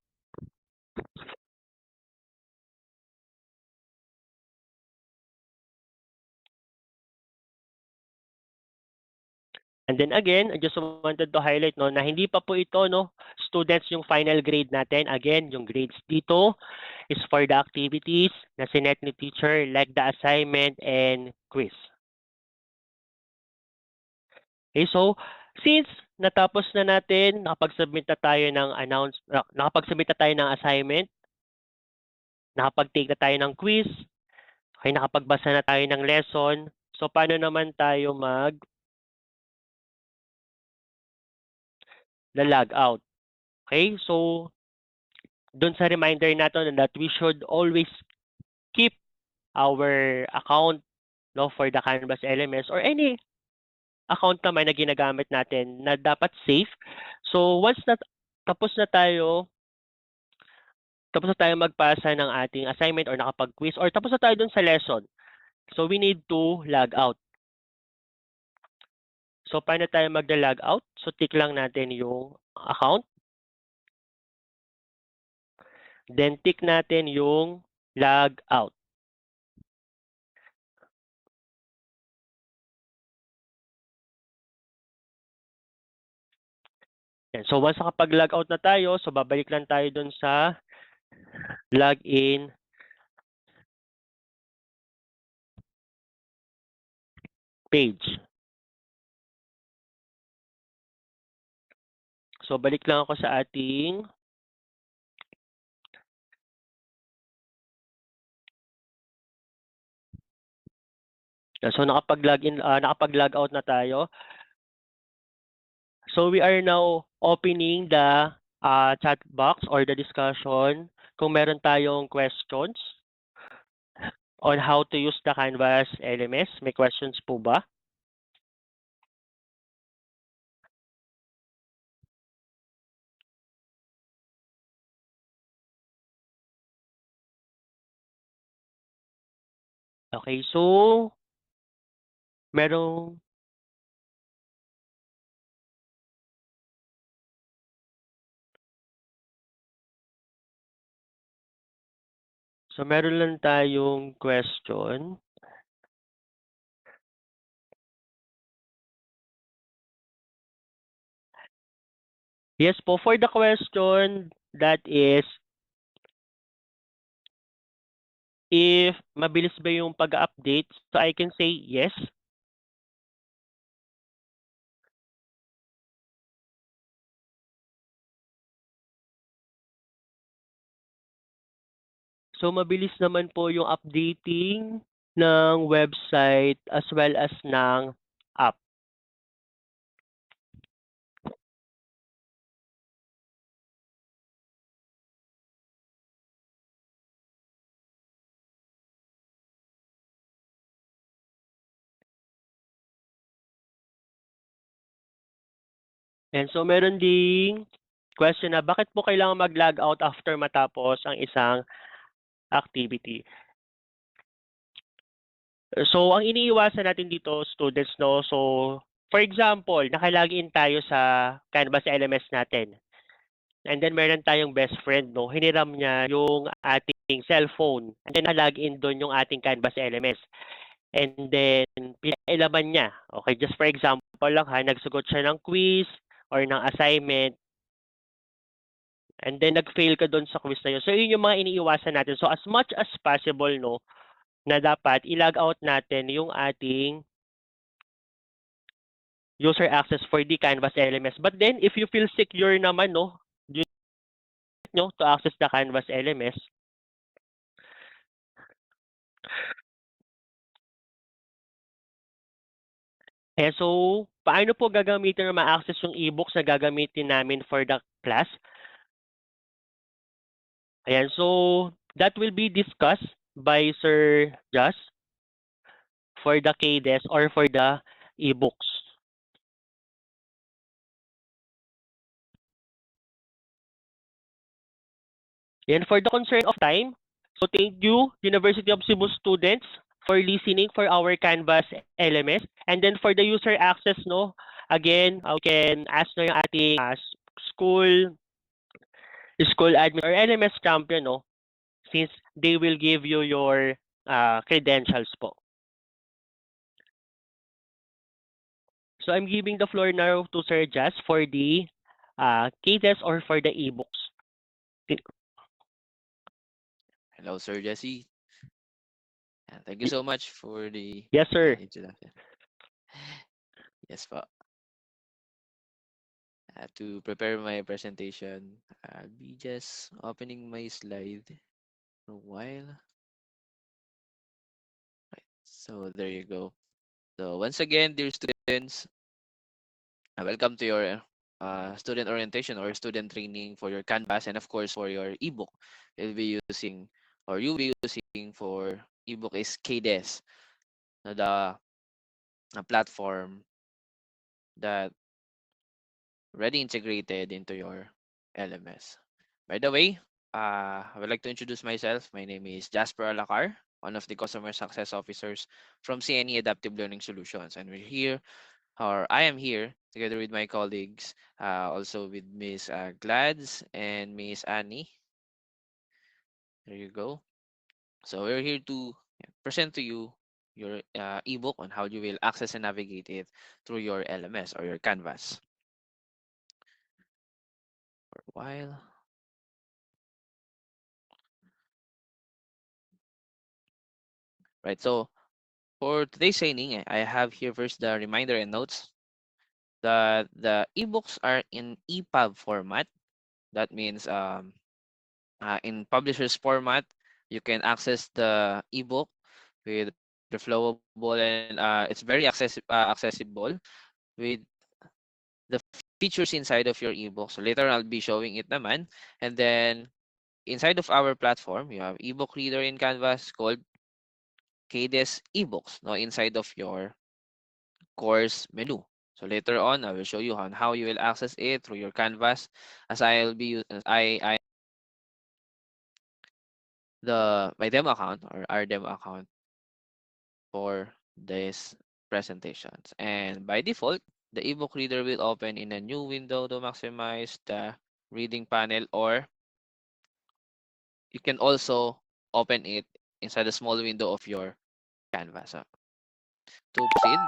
And then again, I just wanted to highlight no na hindi pa po ito no students yung final grade natin. Again, yung grades dito is for the activities na sinet ni teacher like the assignment and quiz. Okay, so since natapos na natin, nakapag-submit na tayo ng nakapag-submit na tayo ng assignment, nakapag-take na tayo ng quiz, okay, nakapagbasa na tayo ng lesson. So paano naman tayo log out? Okay, so doon sa reminder natin that we should always keep our account no for the Canvas LMS or any account naman na ginagamit natin na dapat safe. So once na tapos na tayo magpasa ng ating assignment or nakapag-quiz or tapos na tayo dun sa lesson. So we need to log out. So paano tayo mag-log out? So tick lang natin yung account. Then tick natin yung log out. Yan. So once nakapag-log out na tayo, so babalik lang tayo dun sa login page. So balik lang ako sa ating so nakapag-log out na tayo. So we are now opening the chat box or the discussion kung meron tayong questions on how to use the Canvas LMS. May questions po ba? Okay, so meron lang tayong question. Yes po, for the question that is if mabilis ba yung pag-update, so I can say yes. So mabilis naman po yung updating ng website as well as ng app. And so meron ding question na bakit po kailangan mag-log out after matapos ang isang activity? So ang iniiwasan natin dito students no, so for example, naka-login tayo sa Canvas LMS natin. And then meron tayong best friend no, hiniram niya yung ating cellphone and then naka-login doon yung ating Canvas LMS. And then pinailaban niya. Okay, just for example lang ha, nagsugot siya ng quiz or ng assignment. And then nag-fail ka doon sa quiz na yun. So yun yung mga iniiwasan natin. So as much as possible no, na dapat i-log out natin yung ating user access for the Canvas LMS. But then if you feel secure naman no, to access the Canvas LMS, so paano po gagamitin or ma-access yung e-books na gagamitin namin for the class? Ayan, so that will be discussed by Sir Jas for the KDES or for the ebooks. And for the concern of time, so thank you, University of Cebu students, for listening for our Canvas LMS. And then for the user access, no, again, we can ask na yung ating school, school admin or LMS champion, no, since they will give you your credentials po. So I'm giving the floor now to Sir Jas for the KDES or for the ebooks. Hello, Sir Jesse. Thank you so much for the Yes, sir. introduction. Yes, po. To prepare my presentation, I'll be just opening my slide for a while. Right. So there you go. So once again, dear students, welcome to your student orientation or student training for your Canvas and of course for your ebook. You'll be using or you'll be using for ebook is KDES, the platform that already integrated into your LMS. By the way, I would like to introduce myself. My name is Jasper Alacar, one of the customer success officers from CNE Adaptive Learning Solutions. And we're here, or I am here together with my colleagues, also with Miss Glads and Miss Annie. There you go. So we're here to present to you your ebook on how you will access and navigate it through your LMS or your Canvas. For a while. Right, so for today's training, I have here first the reminder and notes that the ebooks are in EPUB format. That means in publisher's format, you can access the ebook with the flowable and it's very accessible with the features inside of your ebook. So later I'll be showing it naman. And then inside of our platform, you have ebook reader in Canvas called KDES ebooks, no, inside of your course menu. So later on, I will show you on how you will access it through your Canvas, as I'll be I the my demo account or our demo account for this presentations. And by default, the ebook reader will open in a new window to maximize the reading panel, or you can also open it inside a small window of your Canvas. So to proceed,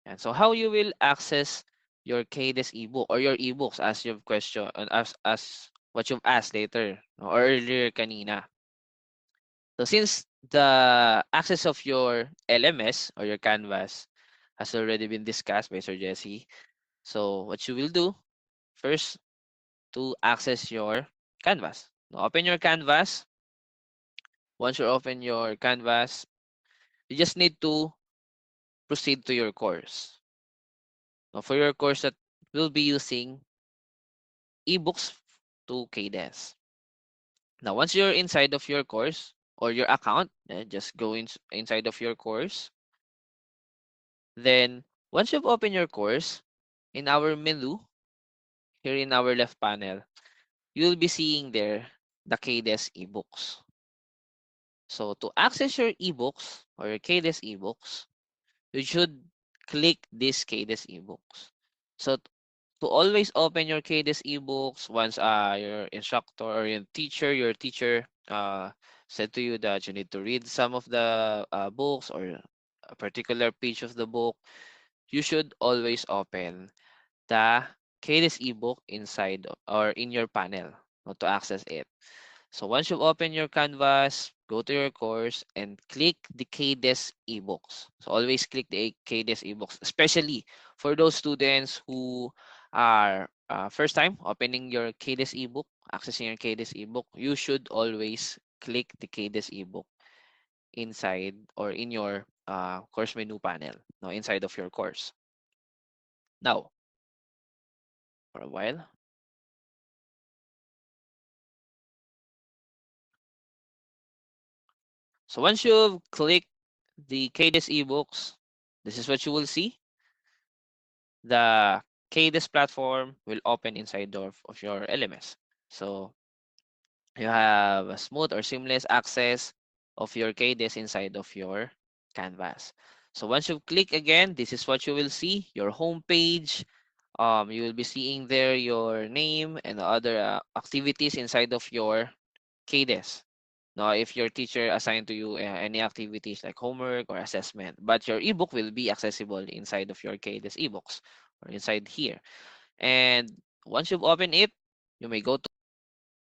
and so how you will access your KDES ebook or your ebooks as you've question as what you've asked later or earlier kanina. So since the access of your LMS or your Canvas has already been discussed by Sir Jesse, so what you will do first to access your Canvas. Now open your Canvas. Once you open your Canvas, you just need to proceed to your course. Now for your course that will be using ebooks to KDES. Now, once you're inside of your course or your account, just go inside of your course. Then, once you've opened your course, in our menu, here in our left panel, you'll be seeing there the KDES ebooks. So, to access your ebooks or your KDES ebooks, you should click this KDES ebooks. So, to always open your KDES ebooks once your instructor or your teacher said to you that you need to read some of the books or a particular page of the book, you should always open the KDES ebook inside or in your panel to access it. So once you've opened your Canvas, go to your course and click the KDES ebooks. So always click the KDES ebooks, especially for those students who are first time opening your KDES ebook, accessing your KDES ebook. You should always click the KDES ebook inside or in your course menu panel, no, inside of your course. Now, for a while. So once you've clicked the KDES ebooks, this is what you will see. The KDES platform will open inside of your LMS. So you have a smooth or seamless access of your KDES inside of your Canvas. So once you click again, this is what you will see, your home page. You will be seeing there your name and other activities inside of your KDES. Now, if your teacher assigned to you any activities like homework or assessment, but your ebook will be accessible inside of your KDES ebooks or inside here. And once you've opened it, you may go to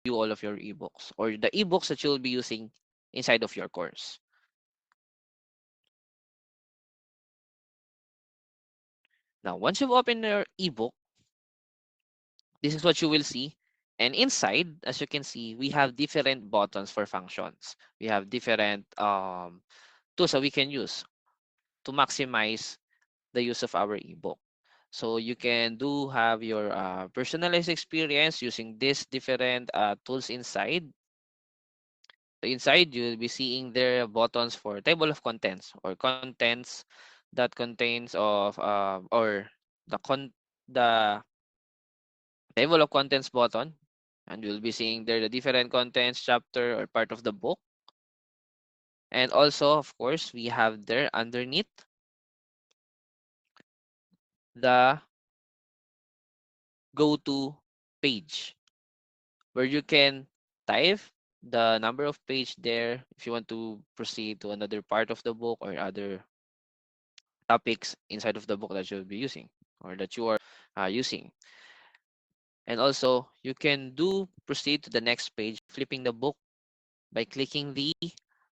view all of your ebooks or the ebooks that you'll be using inside of your course. Now, once you've opened your ebook, this is what you will see. And inside, as you can see, we have different buttons for functions. We have different tools that we can use to maximize the use of our ebook. So you can do have your personalized experience using these different tools inside. So inside, you'll be seeing there buttons for table of contents or contents that contains of or the table of contents button, and you'll be seeing there the different contents chapter or part of the book. And also, of course, we have there underneath the go to page where you can type the number of page there if you want to proceed to another part of the book or other topics inside of the book that you'll be using or that you are using. And also, you can do proceed to the next page, flipping the book by clicking the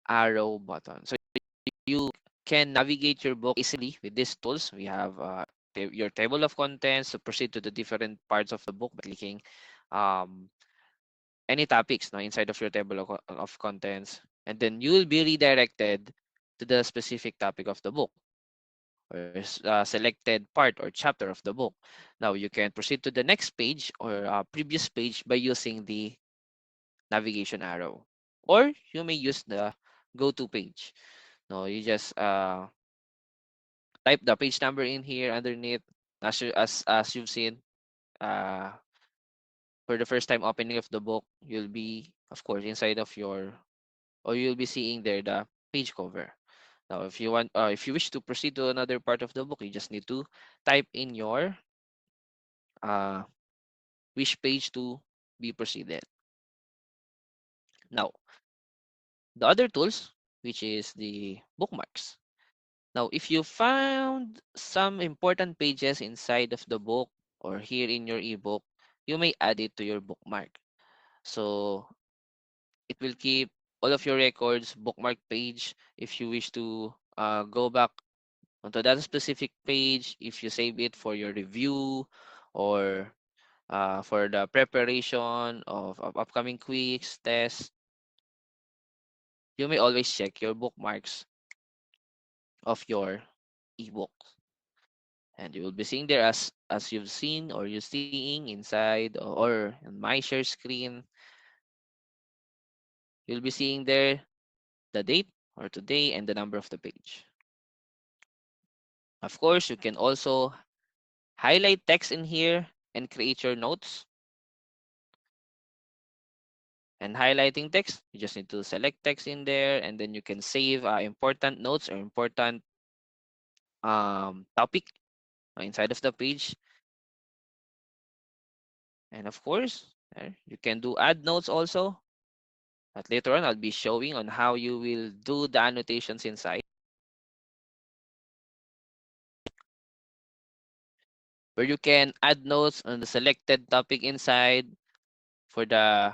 arrow button. So you can navigate your book easily with these tools. We have your table of contents to proceed to the different parts of the book by clicking um, any topics inside of your table of contents. And then you will be redirected to the specific topic of the book or selected part or chapter of the book. Now you can proceed to the next page or previous page by using the navigation arrow. Or you may use the go to page. No, you just type the page number in here underneath as you've seen uh, for the first time opening of the book, you'll be of course inside of your or you'll be seeing there the page cover. Now, if you wish to proceed to another part of the book, you just need to type in your uh, wish page to be proceeded. Now, the other tools, which is the bookmarks. Now, if you found some important pages inside of the book or here in your ebook, you may add it to your bookmark. So it will keep all of your records, bookmark page. If you wish to go back onto that specific page, if you save it for your review or for the preparation of upcoming quiz, tests, you may always check your bookmarks of your ebook. And you will be seeing there as you've seen or you're seeing inside or in my share screen, you'll be seeing there the date or today and the number of the page. Of course, you can also highlight text in here and create your notes. And highlighting text, you just need to select text in there and then you can save important notes or important topic inside of the page. And of course, you can do add notes also. But later on, I'll be showing on how you will do the annotations inside. Where you can add notes on the selected topic inside for the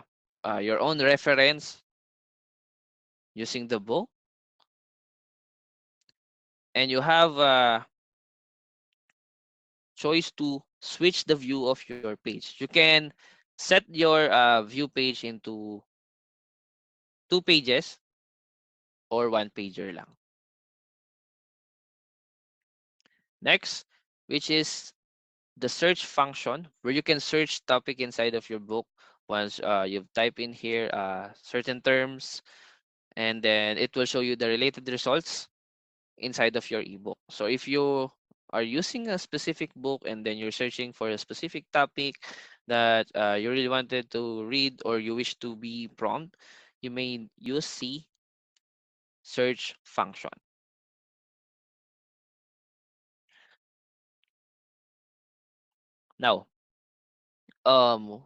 your own reference using the book. And you have a choice to switch the view of your page. You can set your view page into 2 pages or 1 pager lang. Next, which is the search function where you can search topic inside of your book once you've typed in here certain terms and then it will show you the related results inside of your ebook. So if you are using a specific book and then you're searching for a specific topic that you really wanted to read or you wish to be prompt, you may use the search function. Now,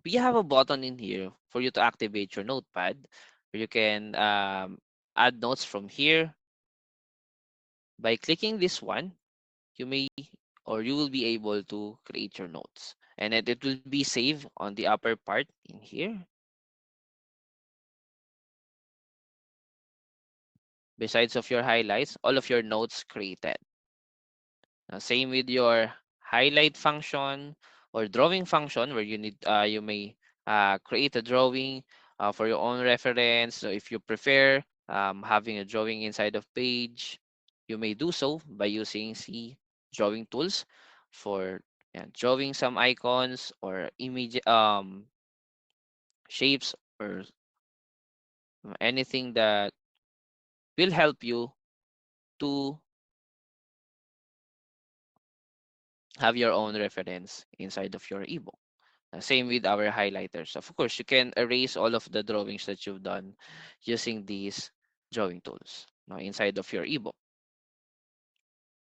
we have a button in here for you to activate your notepad where you can add notes from here. By clicking this one, you may or you will be able to create your notes, and it will be saved on the upper part in here besides of your highlights, all of your notes created. Now, same with your highlight function or drawing function where you may create a drawing for your own reference. So if you prefer having a drawing inside of page, you may do so by using the drawing tools for drawing some icons or image shapes or anything that will help you to have your own reference inside of your ebook. Same with our highlighters. Of course, you can erase all of the drawings that you've done using these drawing tools now inside of your ebook.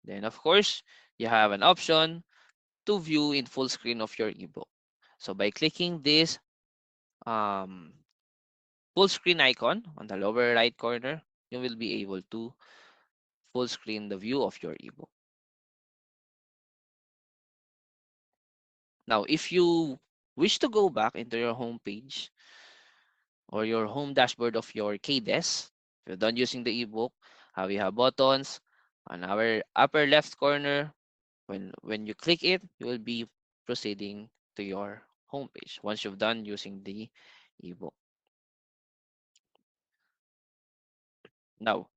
Then, of course, you have an option to view in full screen of your ebook. So by clicking this um, full screen icon on the lower right corner, you will be able to full screen the view of your ebook. Now, if you wish to go back into your home page or your home dashboard of your KDES, if you're done using the ebook, we have buttons on our upper left corner. When you click it, you will be proceeding to your home page once you've done using the ebook. Now,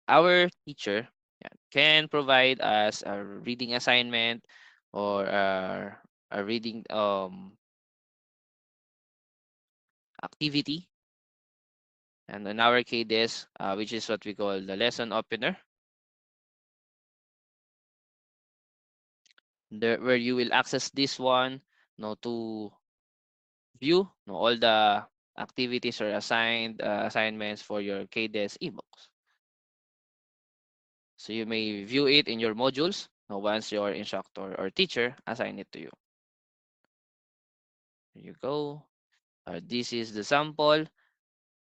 our teacher can provide us a reading assignment or a reading activity. And in our KDES, which is what we call the lesson opener, there where you will access this one to view all the activities or assignments for your KDES ebooks. So you may view it in your modules once your instructor or teacher assign it to you. There you go. This is the sample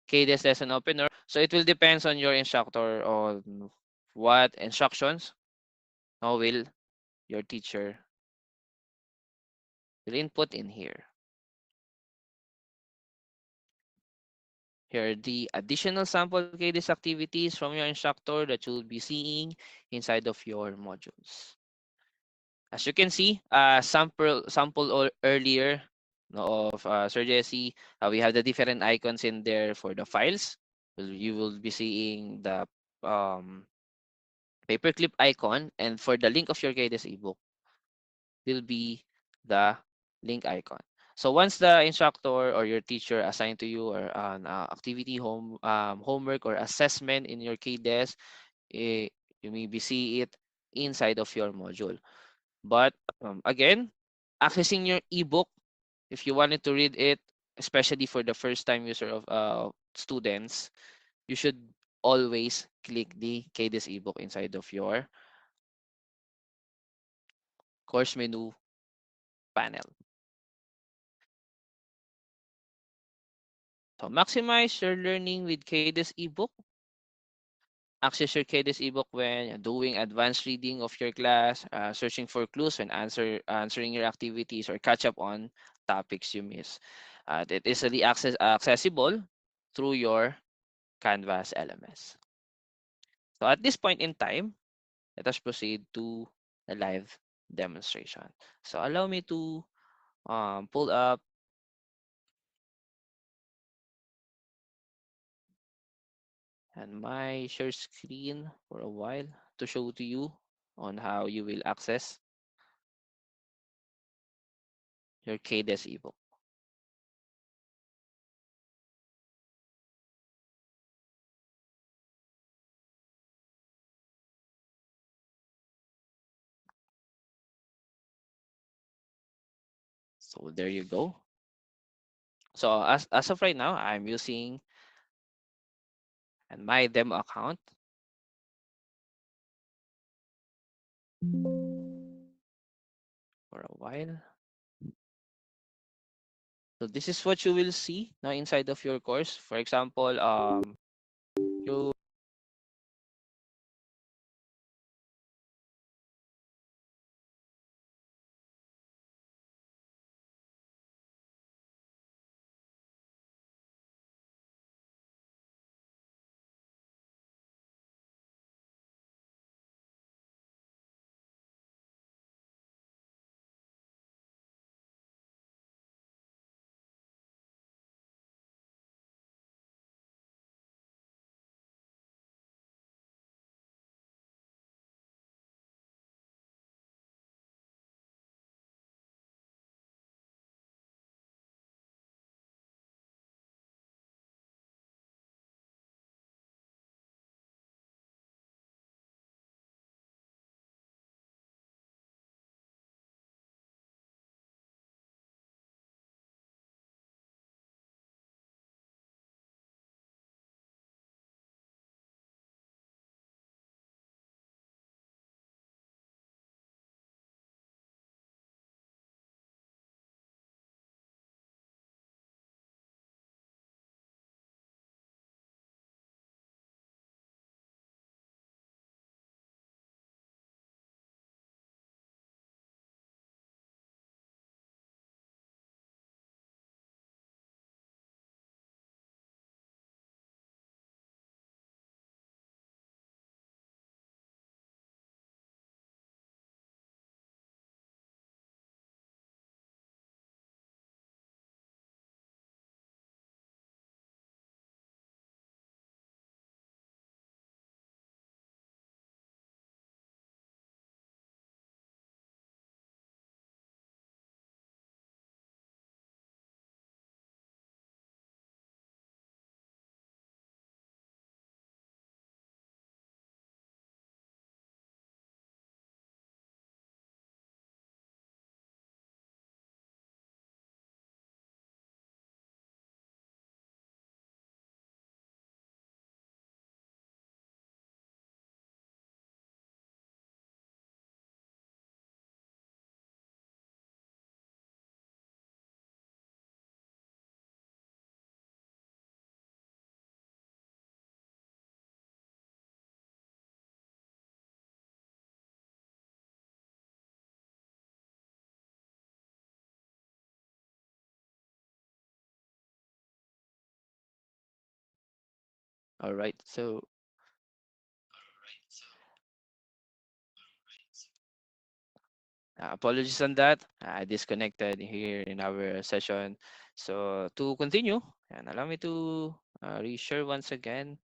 KDES lesson opener. So it will depend on your instructor on what instructions will your teacher will input in here. Here are the additional sample KDES activities from your instructor that you'll be seeing inside of your modules. As you can see, sample earlier of Sir Jesse, we have the different icons in there for the files. You will be seeing the paperclip icon, and for the link of your KDES ebook will be the link icon. So once the instructor or your teacher assigned to you or an activity homework or assessment in your KDES, you may be see it inside of your module. But again, accessing your ebook, if you wanted to read it, especially for the first time user of students, you should always click the KDES ebook inside of your course menu panel. So maximize your learning with KDES ebook. Access your KDES ebook when doing advanced reading of your class, searching for clues when answering your activities, or catch up on topics you miss. That is easily accessible through your Canvas LMS. So at this point in time, let us proceed to the live demonstration. So allow me to pull up and my share screen for a while to show to you on how you will access your KDES ebook. So there you go. So as of right now, I'm using my demo account. For a while. So this is what you will see now inside of your course. For example, you all right. So apologies on that. I disconnected here in our session. So to continue, and allow me to reshare once again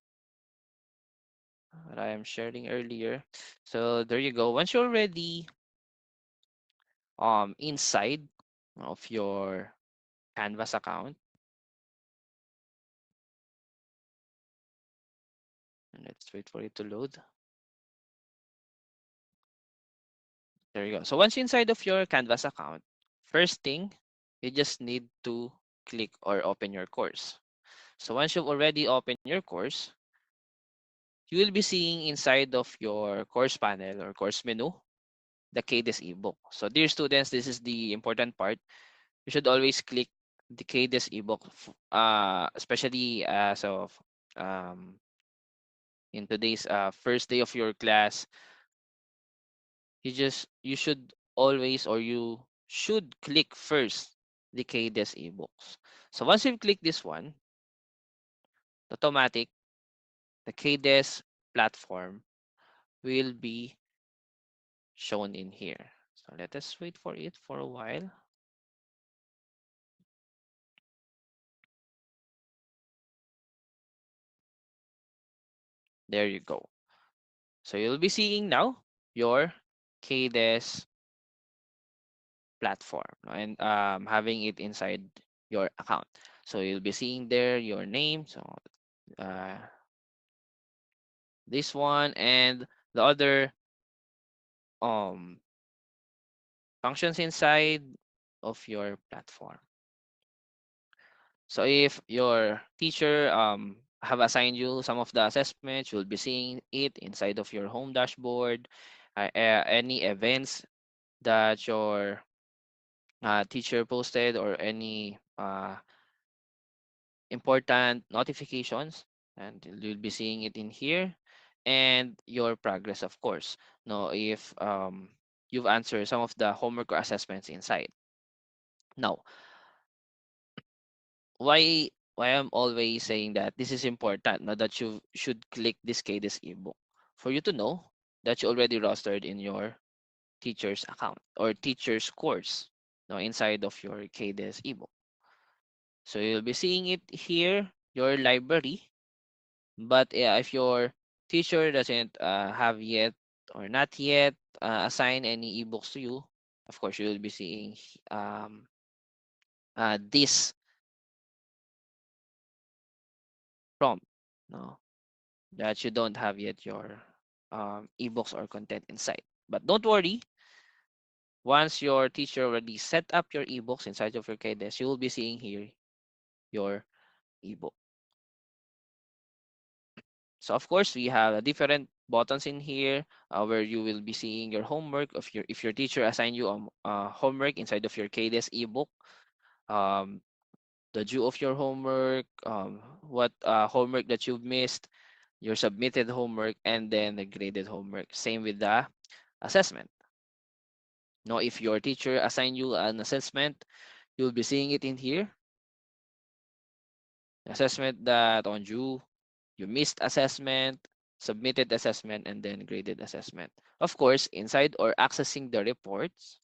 what I am sharing earlier. So there you go. Once you're already inside of your Canvas account, and let's wait for it to load. There you go. So once you're inside of your Canvas account, first thing, you just need to click or open your course. So once you've already opened your course, you will be seeing inside of your course panel or course menu, the KDES ebook. So dear students, this is the important part. You should always click the KDES ebook, especially as of um, in today's first day of your class. You should always or you should click first the KDES ebooks. So once you click this one, automatic the KDES platform will be shown in here. So let us wait for it for a while. There you go. So you'll be seeing now your KDES platform and having it inside your account. So you'll be seeing there your name. So uh, this one and the other um, functions inside of your platform. So if your teacher have assigned you some of the assessments, you'll be seeing it inside of your home dashboard. Any events that your teacher posted, or any important notifications, and you'll be seeing it in here. And your progress, of course. Now, if you've answered some of the homework or assessments inside. Now, why I'm always saying that this is important, now that you should click this KDS ebook, for you to know that you already rostered in your teacher's account or teacher's course now inside of your KDS ebook. So you'll be seeing it here, your library. But yeah, if your teacher doesn't have yet or not yet assign any ebooks to you, of course you will be seeing this prompt, no, that you don't have yet your ebooks or content inside. But don't worry, once your teacher already set up your ebooks inside of your KDS, you will be seeing here your ebook. So of course, we have different buttons in here where you will be seeing your homework. If your teacher assigned you homework inside of your KDS ebook, um, the due of your homework, what homework that you've missed, your submitted homework, and then the graded homework. Same with the assessment. Now, if your teacher assigned you an assessment, you'll be seeing it in here. Assessment that on due, you missed assessment, submitted assessment, and then graded assessment. Of course, inside or accessing the reports,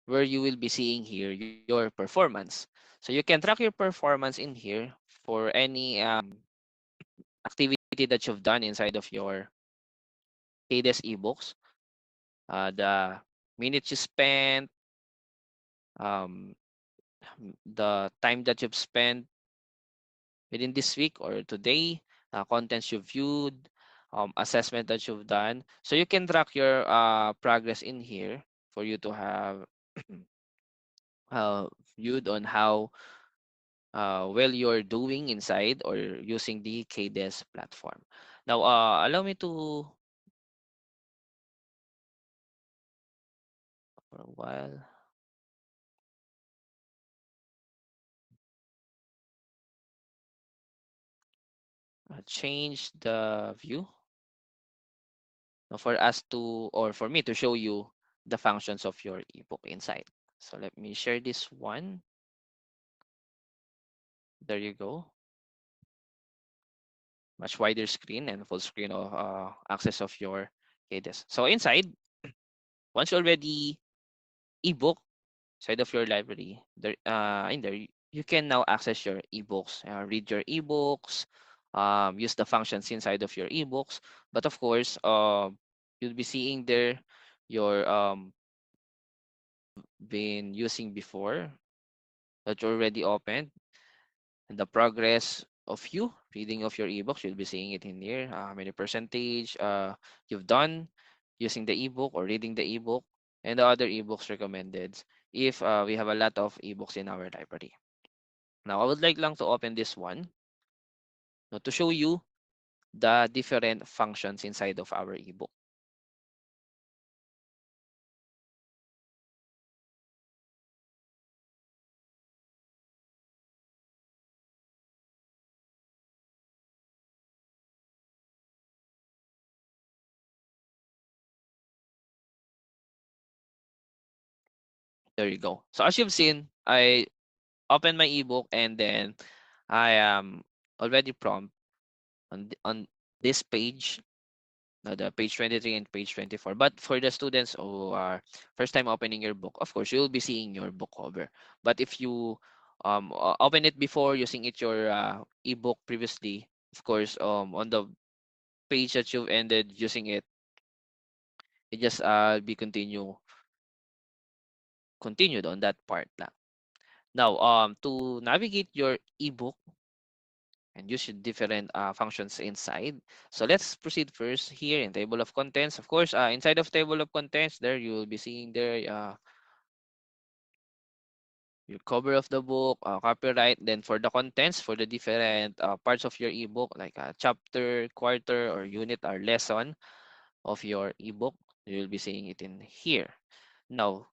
where you will be seeing here your performance. So you can track your performance in here for any activity that you've done inside of your KDS ebooks. The minutes you spent, um, the time that you've spent within this week or today, contents you viewed, assessment that you've done. So you can track your progress in here for you to have uh, viewed on how well you're doing inside or using the KDS platform. Now, allow me to for a while change the view for us to, or for me to show you the functions of your ebook inside. So let me share this one. There you go. Much wider screen and full screen of access of your KDS. So inside, once you already ebook side of your library, there in there you can now access your ebooks, read your ebooks, use the functions inside of your ebooks. But of course, you'll be seeing there your been using before that you already opened, and the progress of you reading of your ebooks. You'll be seeing it in here. How many percentage you've done using the ebook or reading the ebook, and the other ebooks recommended if we have a lot of ebooks in our library. Now, I would like lang to open this one now to show you the different functions inside of our ebook. There you go. So as you've seen, I opened my ebook and then I am already prompt on this page, the page 23 and page 24. But for the students who are first time opening your book, of course, you'll be seeing your book cover. But if you open it before using it your ebook previously, of course, on the page that you've ended using it, it just be continued on that part lang. Now, to navigate your ebook, and use different functions inside. So let's proceed first here in table of contents. Of course, inside of table of contents, there you will be seeing there your cover of the book, copyright. Then for the contents, for the different parts of your ebook, like chapter, quarter, or unit or lesson of your ebook, you'll be seeing it in here. Now,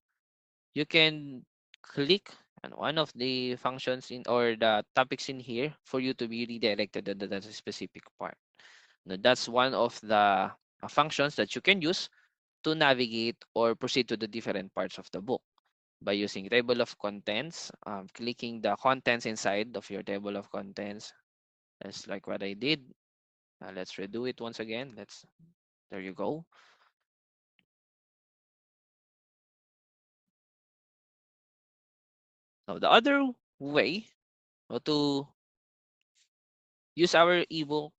you can click on one of the functions in or the topics in here for you to be redirected to that specific part. Now, that's one of the functions that you can use to navigate or proceed to the different parts of the book by using table of contents, clicking the contents inside of your table of contents. That's like what I did. Let's redo it once again. There you go. Now, the other way to use our ebook,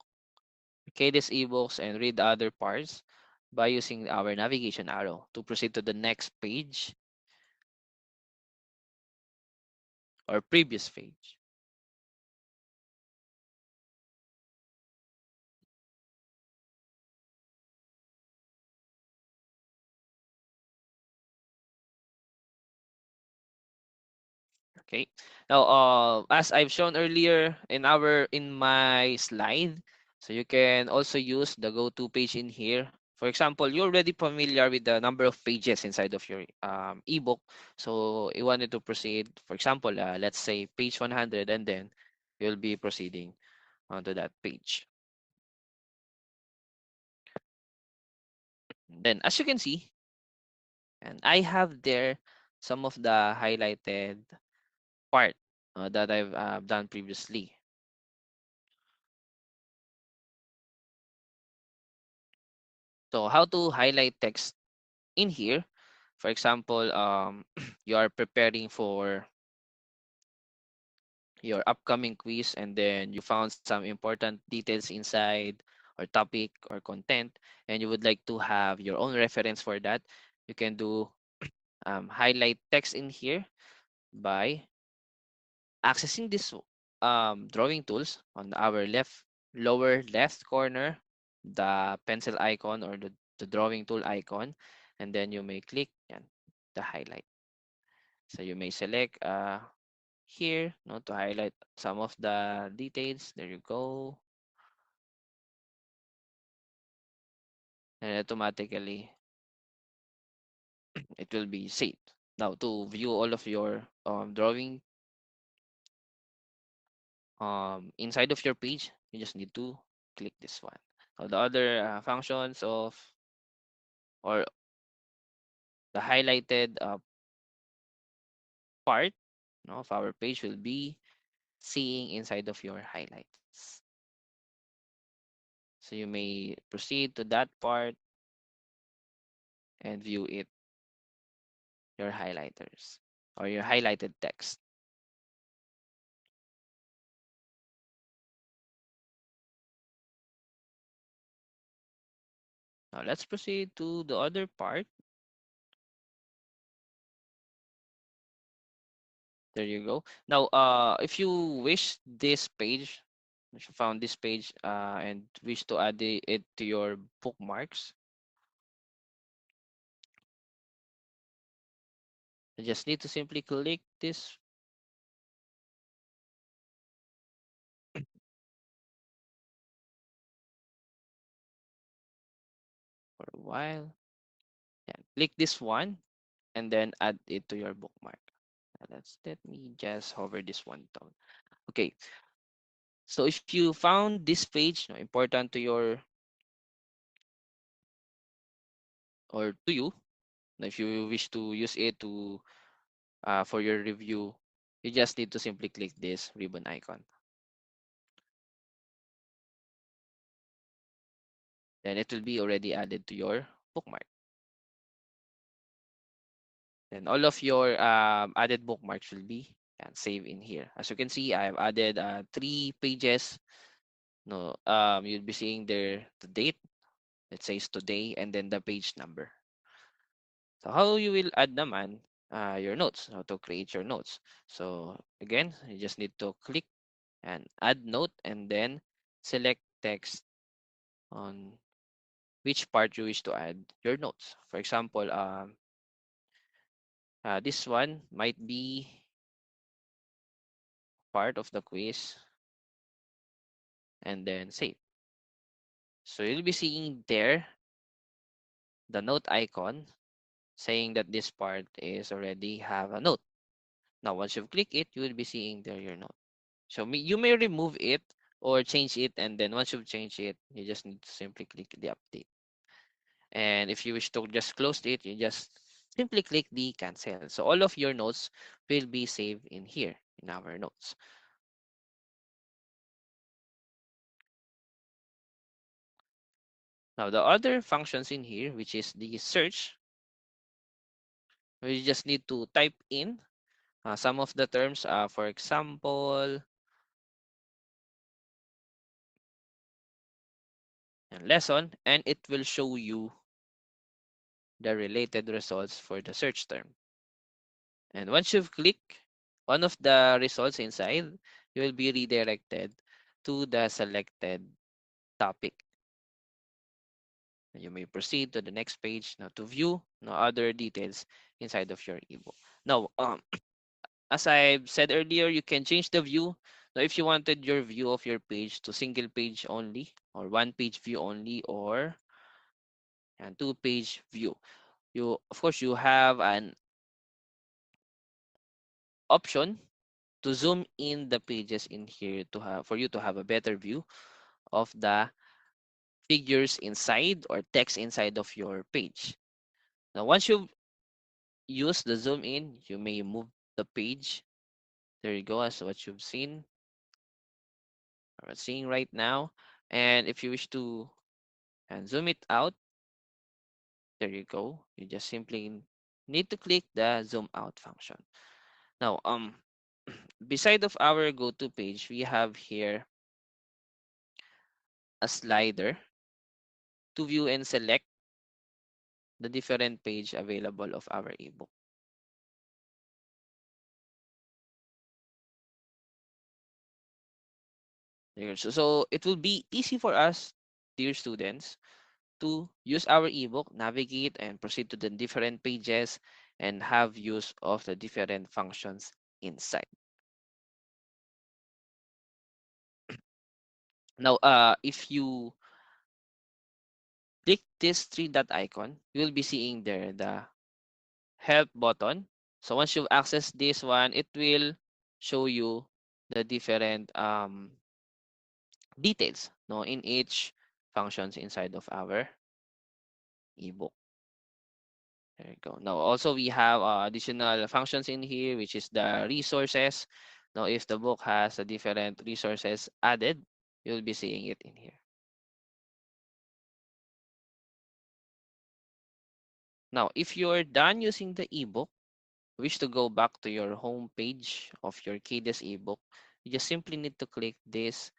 okay, these ebooks and read the other parts by using our navigation arrow to proceed to the next page or previous page. Okay. Now, as I've shown earlier in my slide, so you can also use the go-to page in here. For example, you're already familiar with the number of pages inside of your ebook. So you wanted to proceed, for example, let's say page 100, and then you'll be proceeding onto that page. Then, as you can see, and I have there some of the highlighted part that I've done previously. So how to highlight text in here? For example, you are preparing for your upcoming quiz and then you found some important details inside or topic or content and you would like to have your own reference for that, you can do highlight text in here by accessing this drawing tools on our lower left corner, the pencil icon or the drawing tool icon, and then you may click yan, the highlight. So you may select here no, to highlight some of the details. There you go. And automatically it will be saved. Now to view all of your drawing inside of your page, you just need to click this one. Now the other functions of or the highlighted part no, of our page will be seeing inside of your highlights. So you may proceed to that part and view it, your highlighters or your highlighted text. Now let's proceed to the other part. There you go. Now, if you wish this page, if you found this page and wish to add it to your bookmarks, you just need to simply click this for a while. Yeah, click this one and then add it to your bookmark. Let me just hover this one down. Okay. So if you found this page no, important to your or to you, if you wish to use it to for your review, you just need to simply click this ribbon icon. Then it will be already added to your bookmark. Then all of your added bookmarks will be saved in here. As you can see, I've added 3 pages. No, you'll be seeing there the date. It says today and then the page number. So how you will add naman your notes, how to create your notes. So again, you just need to click and add note, and then select text on which part you wish to add your notes. For example, this one might be part of the quiz, and then save. So you'll be seeing there the note icon saying that this part is already have a note. Now, once you click it, you will be seeing there your note. So you may remove it or change it, and then once you've changed it, you just need to simply click the update. And if you wish to just close it, you just simply click the cancel. So all of your notes will be saved in here in our notes. Now the other functions in here, which is the search, we just need to type in some of the terms, for example, and lesson, and it will show you the related results for the search term. And once you've clicked one of the results inside, you will be redirected to the selected topic. You may proceed to the next page now to view other details inside of your ebook. Now, as I've said earlier, you can change the view. Now, if you wanted your view of your page to single page only, or one page view only, or and two page view, of course you have an option to zoom in the pages in here to have for you to have a better view of the figures inside or text inside of your page. Now, once you use the zoom in, you may move the page. There you go, as what you've seen or seeing right now. And if you wish to zoom it out, there you go. You just simply need to click the zoom out function. Now, beside of our go-to page, we have here a slider to view and select the different page available of our ebook. So it will be easy for us, dear students, to use our ebook, navigate, and proceed to the different pages and have use of the different functions inside. Now, if you click this three dot icon, you will be seeing there the help button. So once you've accessed this one, it will show you the different details in each functions inside of our ebook. There you go. Now also we have additional functions in here, which is the resources. Now if the book has a different resources added, you'll be seeing it in here. Now if you're done using the ebook, wish to go back to your home page of your KDS ebook, you just simply need to click this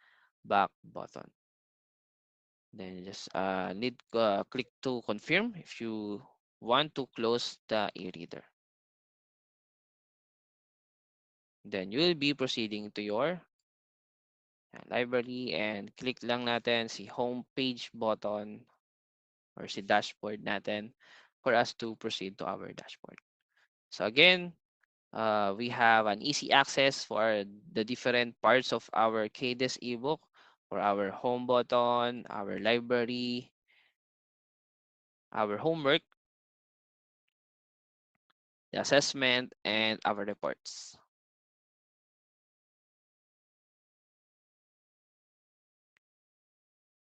back button. Then you just need click to confirm if you want to close the e-reader. Then you will be proceeding to your library and click lang natin si home page button or si dashboard natin for us to proceed to our dashboard. So again, we have an easy access for the different parts of our KDS ebook, for our home button, our library, our homework, the assessment, and our reports.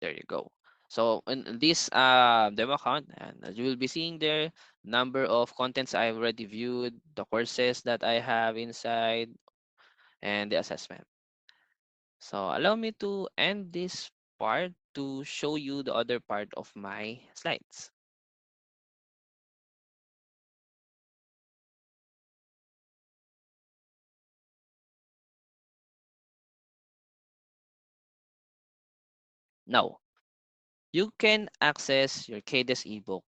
There you go. So in this demo account, and as you will be seeing there, number of contents I've already viewed, the courses that I have inside, and the assessment. So allow me to end this part to show you the other part of my slides. Now, you can access your KDS ebook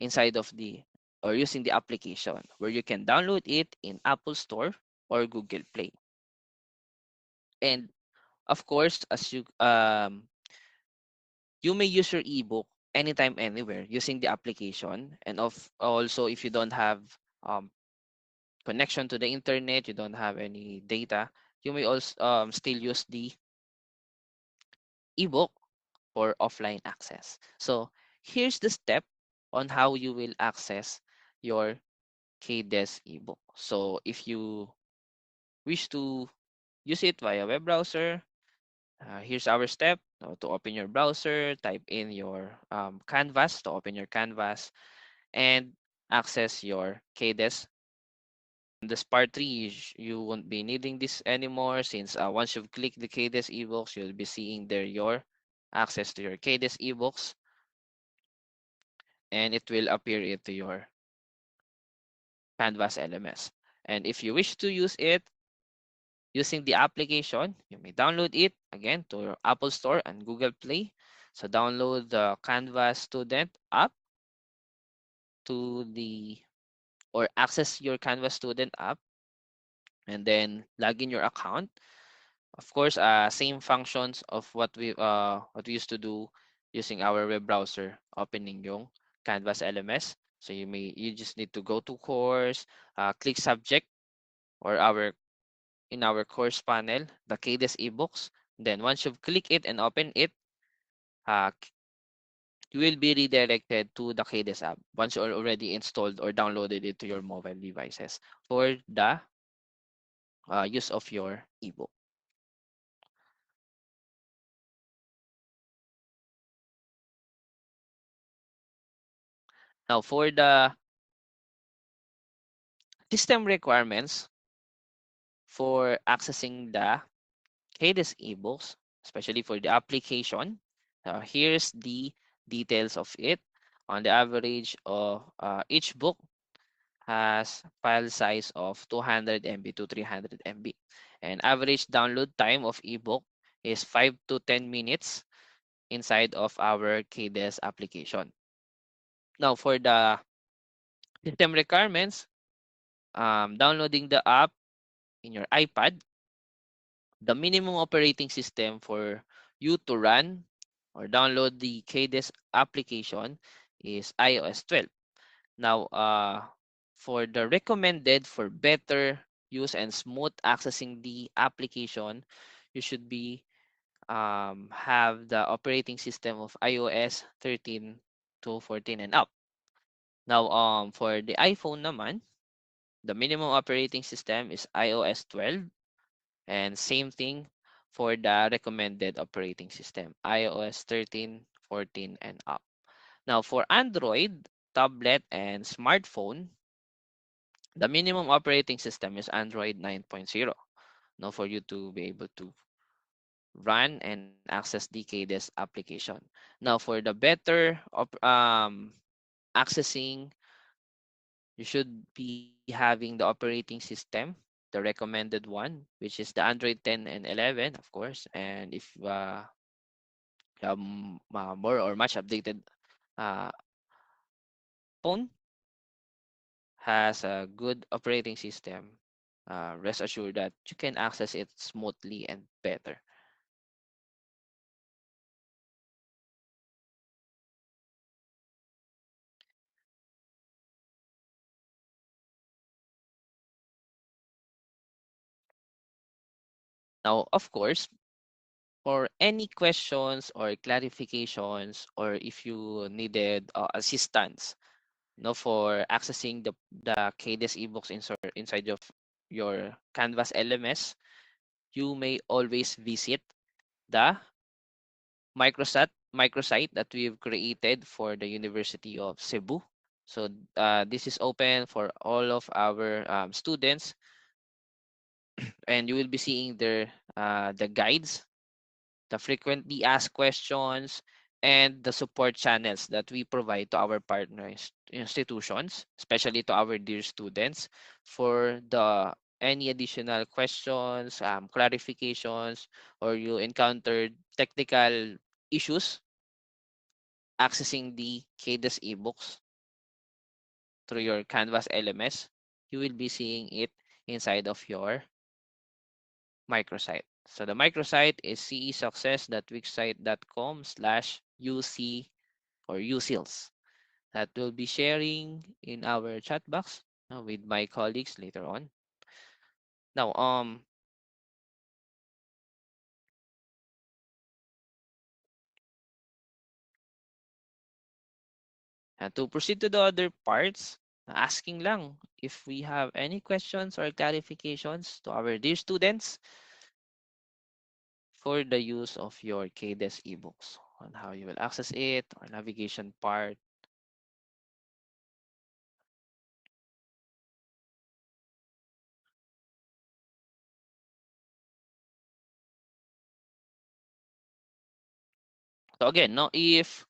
inside of or using the application where you can download it in Apple Store or Google Play. And Of course, as you may use your ebook anytime, anywhere using the application. And also, if you don't have um, connection to the internet, you don't have any data, you may also still use the ebook for offline access. So here's the step on how you will access your KDES ebook. So if you wish to use it via web browser, here's our step. To open your browser, type in your canvas to open your canvas and access your KDES. This part 3, you won't be needing this anymore, since once you've clicked the KDES ebooks, you'll be seeing there your access to your KDES ebooks, and it will appear into your Canvas LMS. And if you wish to use it using the application, you may download it again to your Apple Store and Google Play. So download the Canvas Student app to the or access your Canvas Student app, and then log in your account. Of course, same functions of what we used to do using our web browser, opening yung Canvas LMS. So you just need to go to course, click subject or in our course panel, the KDES ebooks. Then once you've clicked it and open it, uh, you will be redirected to the KDES app once you already installed or downloaded it to your mobile devices for the use of your ebook. Now, for the system requirements for accessing the KDES ebooks, especially for the application, here's the details of it. On the average of each book has file size of 200 MB to 300 MB. And average download time of ebook is 5 to 10 minutes inside of our KDES application. Now, for the system requirements, downloading the app in your iPad, the minimum operating system for you to run or download the KDES application is iOS 12. Now, for the recommended for better use and smooth accessing the application, you should be have the operating system of iOS 13 to 14 and up. Now, for the iPhone naman, the minimum operating system is iOS 12, and same thing for the recommended operating system, iOS 13, 14 and up. Now, for Android, tablet, and smartphone, the minimum operating system is Android 9.0. Now, for you to be able to run and access the KDES application. Now, for the better accessing, you should be having the operating system, the recommended one, which is the Android 10 and 11, of course. And if more or much updated uh, phone has a good operating system, rest assured that you can access it smoothly and better. Now, of course, for any questions or clarifications, or if you needed assistance, for accessing the KDES ebooks inside of your Canvas LMS, you may always visit the microsite that we've created for the University of Cebu. So this is open for all of our students, and you will be seeing there the guides, the frequently asked questions, and the support channels that we provide to our partners institutions, especially to our dear students, for the any additional questions, clarifications, or you encountered technical issues accessing the KDES ebooks through your Canvas LMS. You will be seeing it inside of your microsite. So the microsite is cesuccess.wixsite.com/UC or USILS that will be sharing in our chat box with my colleagues later on. Now, and to proceed to the other parts, asking lang if we have any questions or clarifications to our dear students for the use of your KDES ebooks on how you will access it or navigation part. So again, no, if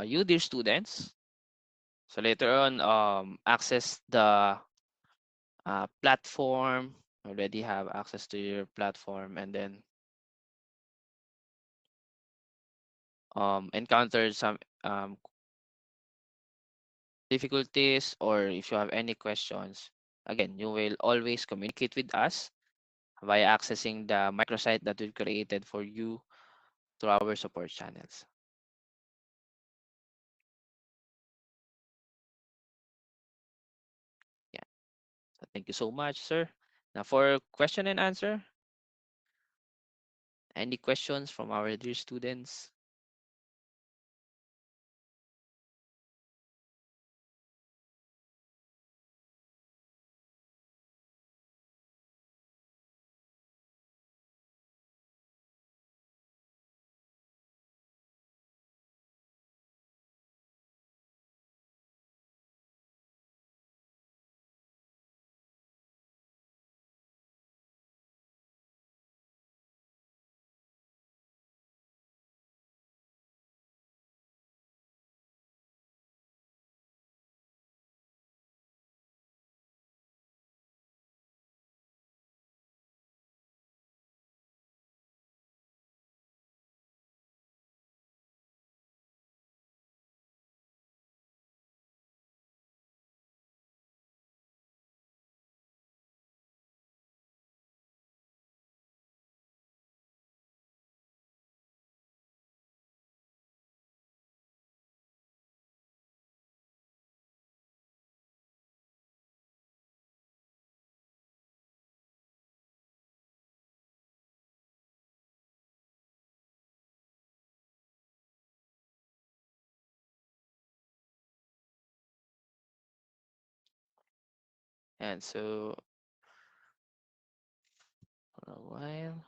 you dear students, so later on access the platform, already have access to your platform, and then encountered some difficulties, or if you have any questions, again, you will always communicate with us by accessing the microsite that we've created for you through our support channels. Yeah. So thank you so much, sir. Now for question and answer, any questions from our dear students? And so for a while.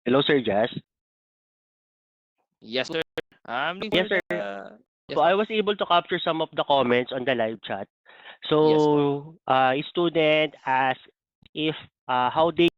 Hello, Sir Jazz. Yes, sir. I'm looking Yes, for sir. yes, So I was able to capture some of the comments on the live chat. yes, po. So a student asked if how they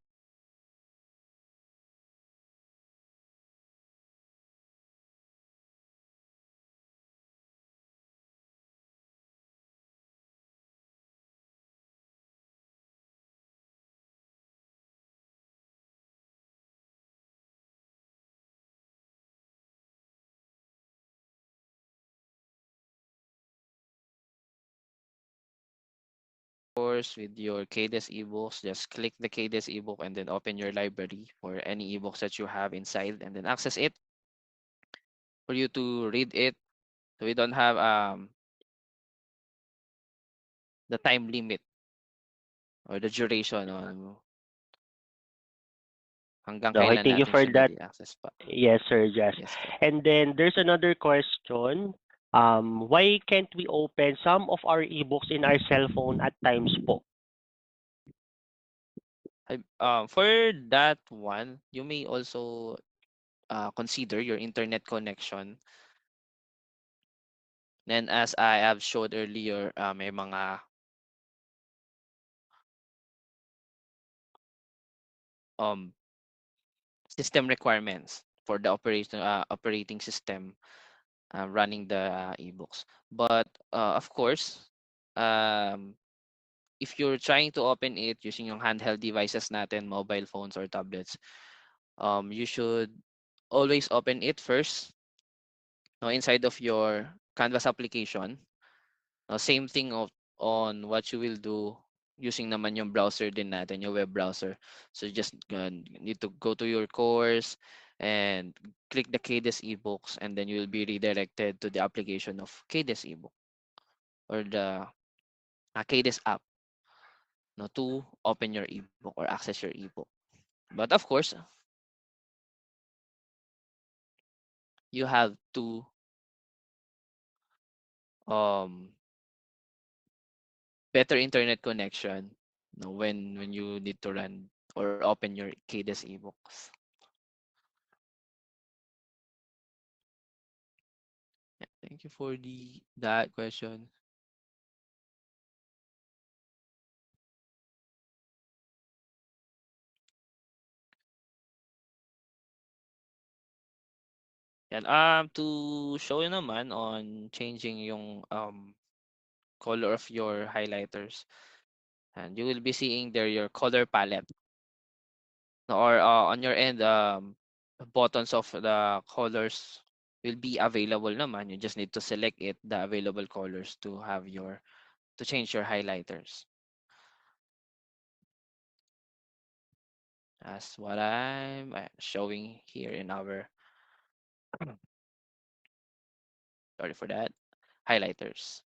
course with your KDES ebooks, just click the KDES ebook and then open your library for any ebooks that you have inside and then access it for you to read it. So we don't have the time limit or the duration on hanggang Okay, kailan thank you natin for siya that. i-access pa. Yes, Sir Josh. Yes po. And then there's another question. Why can't we open some of our ebooks in our cell phone at times po? For that one, you may also consider your internet connection. Then as I have showed earlier, may mga um system requirements for the operating system running the ebooks. But of course, um, if you're trying to open it using yung handheld devices natin, mobile phones or tablets, you should always open it first inside of your Canvas application. Same thing on what you will do using naman yung browser din natin, yung web browser. So just need to go to your course and click the KDES ebooks, and then you will be redirected to the application of KDES ebook or the KDES app to open your ebook or access your ebook. But of course, you have to um better internet connection when you need to run or open your KDES ebooks. Yeah, thank you for that question. And to show you naman on changing yung color of your highlighters, and you will be seeing there your color palette, or on your end buttons of the colors will be available naman. You just need to select it, the available colors to have to change your highlighters. As what I'm showing here in our sorry for that, highlighters.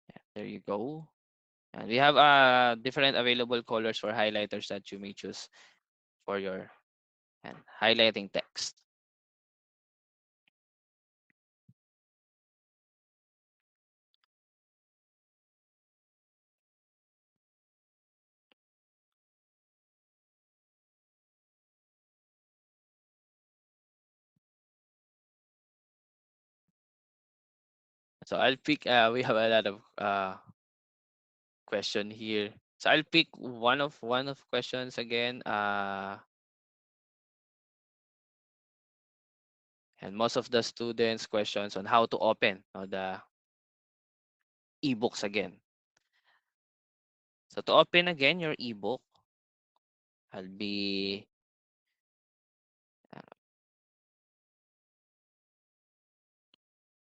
Yeah, there you go. And we have different available colors for highlighters that you may choose for your highlighting text. So I'll pick, we have a lot of question here. So I'll pick one of questions again. And most of the students questions on how to open the ebooks again. So to open again your ebook, I'll be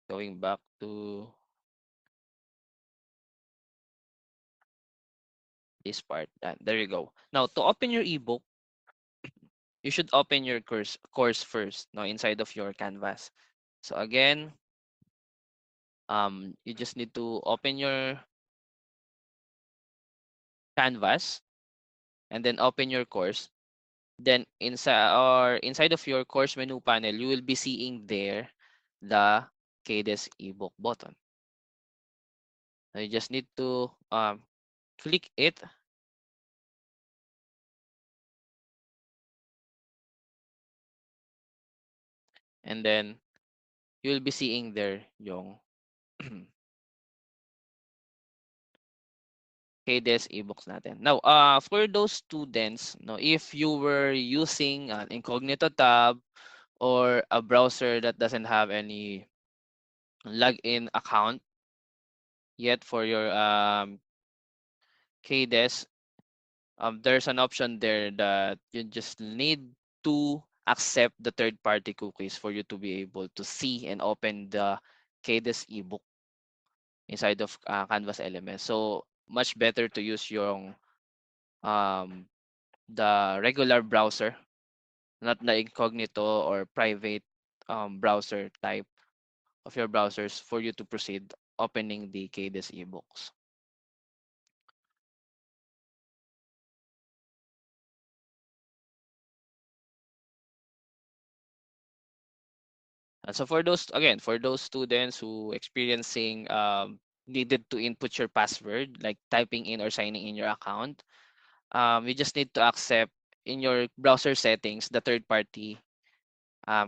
going back to this part. There you go. Now to open your ebook, you should open your course first inside of your Canvas. So again, you just need to open your Canvas and then open your course. Then inside of your course menu panel, you will be seeing there the KDES ebook button. You just need to click it. And then you will be seeing there yung KDES ebooks natin. Now, for those students, if you were using an incognito tab or a browser that doesn't have any login account yet for your KDES, there's an option there that you just need to accept the third-party cookies for you to be able to see and open the KDES ebook inside of Canvas LMS. So much better to use yung um, the regular browser, not the incognito or private browser type of your browsers for you to proceed opening the KDES ebooks. And so for those, again, for those students who experiencing needed to input your password, like typing in or signing in your account, you just need to accept in your browser settings the third-party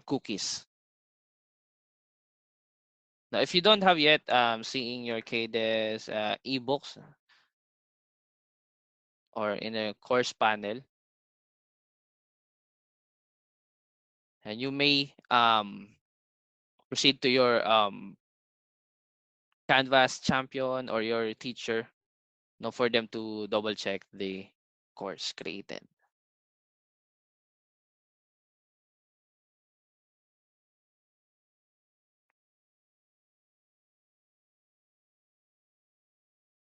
cookies. Now, if you don't have yet seeing your KDES ebooks or in a course panel, and you may proceed to your Canvas champion or your teacher, no, for them to double check the course created.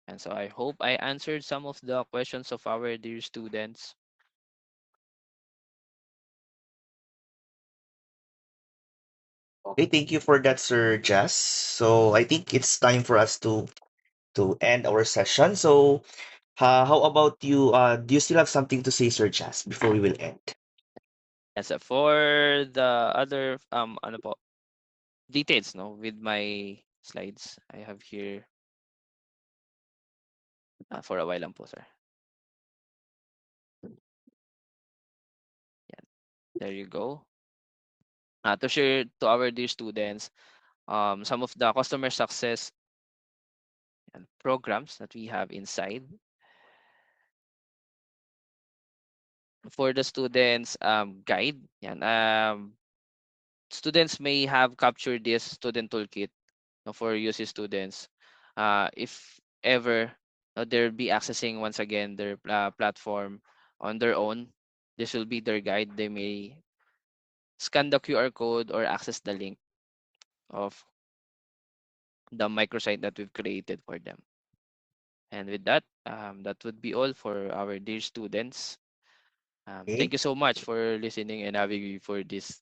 And so I hope I answered some of the questions of our dear students. Okay, thank you for that, Sir Jazz. So I think it's time for us to end our session. So how about you? Do you still have something to say, Sir Jazz, before we will end? And so for the other ano po, details, no, with my slides, I have here for a while lang po, sir. Yan. There you go. To share to our dear students some of the customer success and programs that we have inside. For the students guide, yan, students may have captured this student toolkit, no, for UC students. If ever they'll be accessing once again their platform on their own, this will be their guide. They may scan the QR code or access the link of the microsite that we've created for them. And with that, that would be all for our dear students. Okay. Thank you so much for listening and having me for this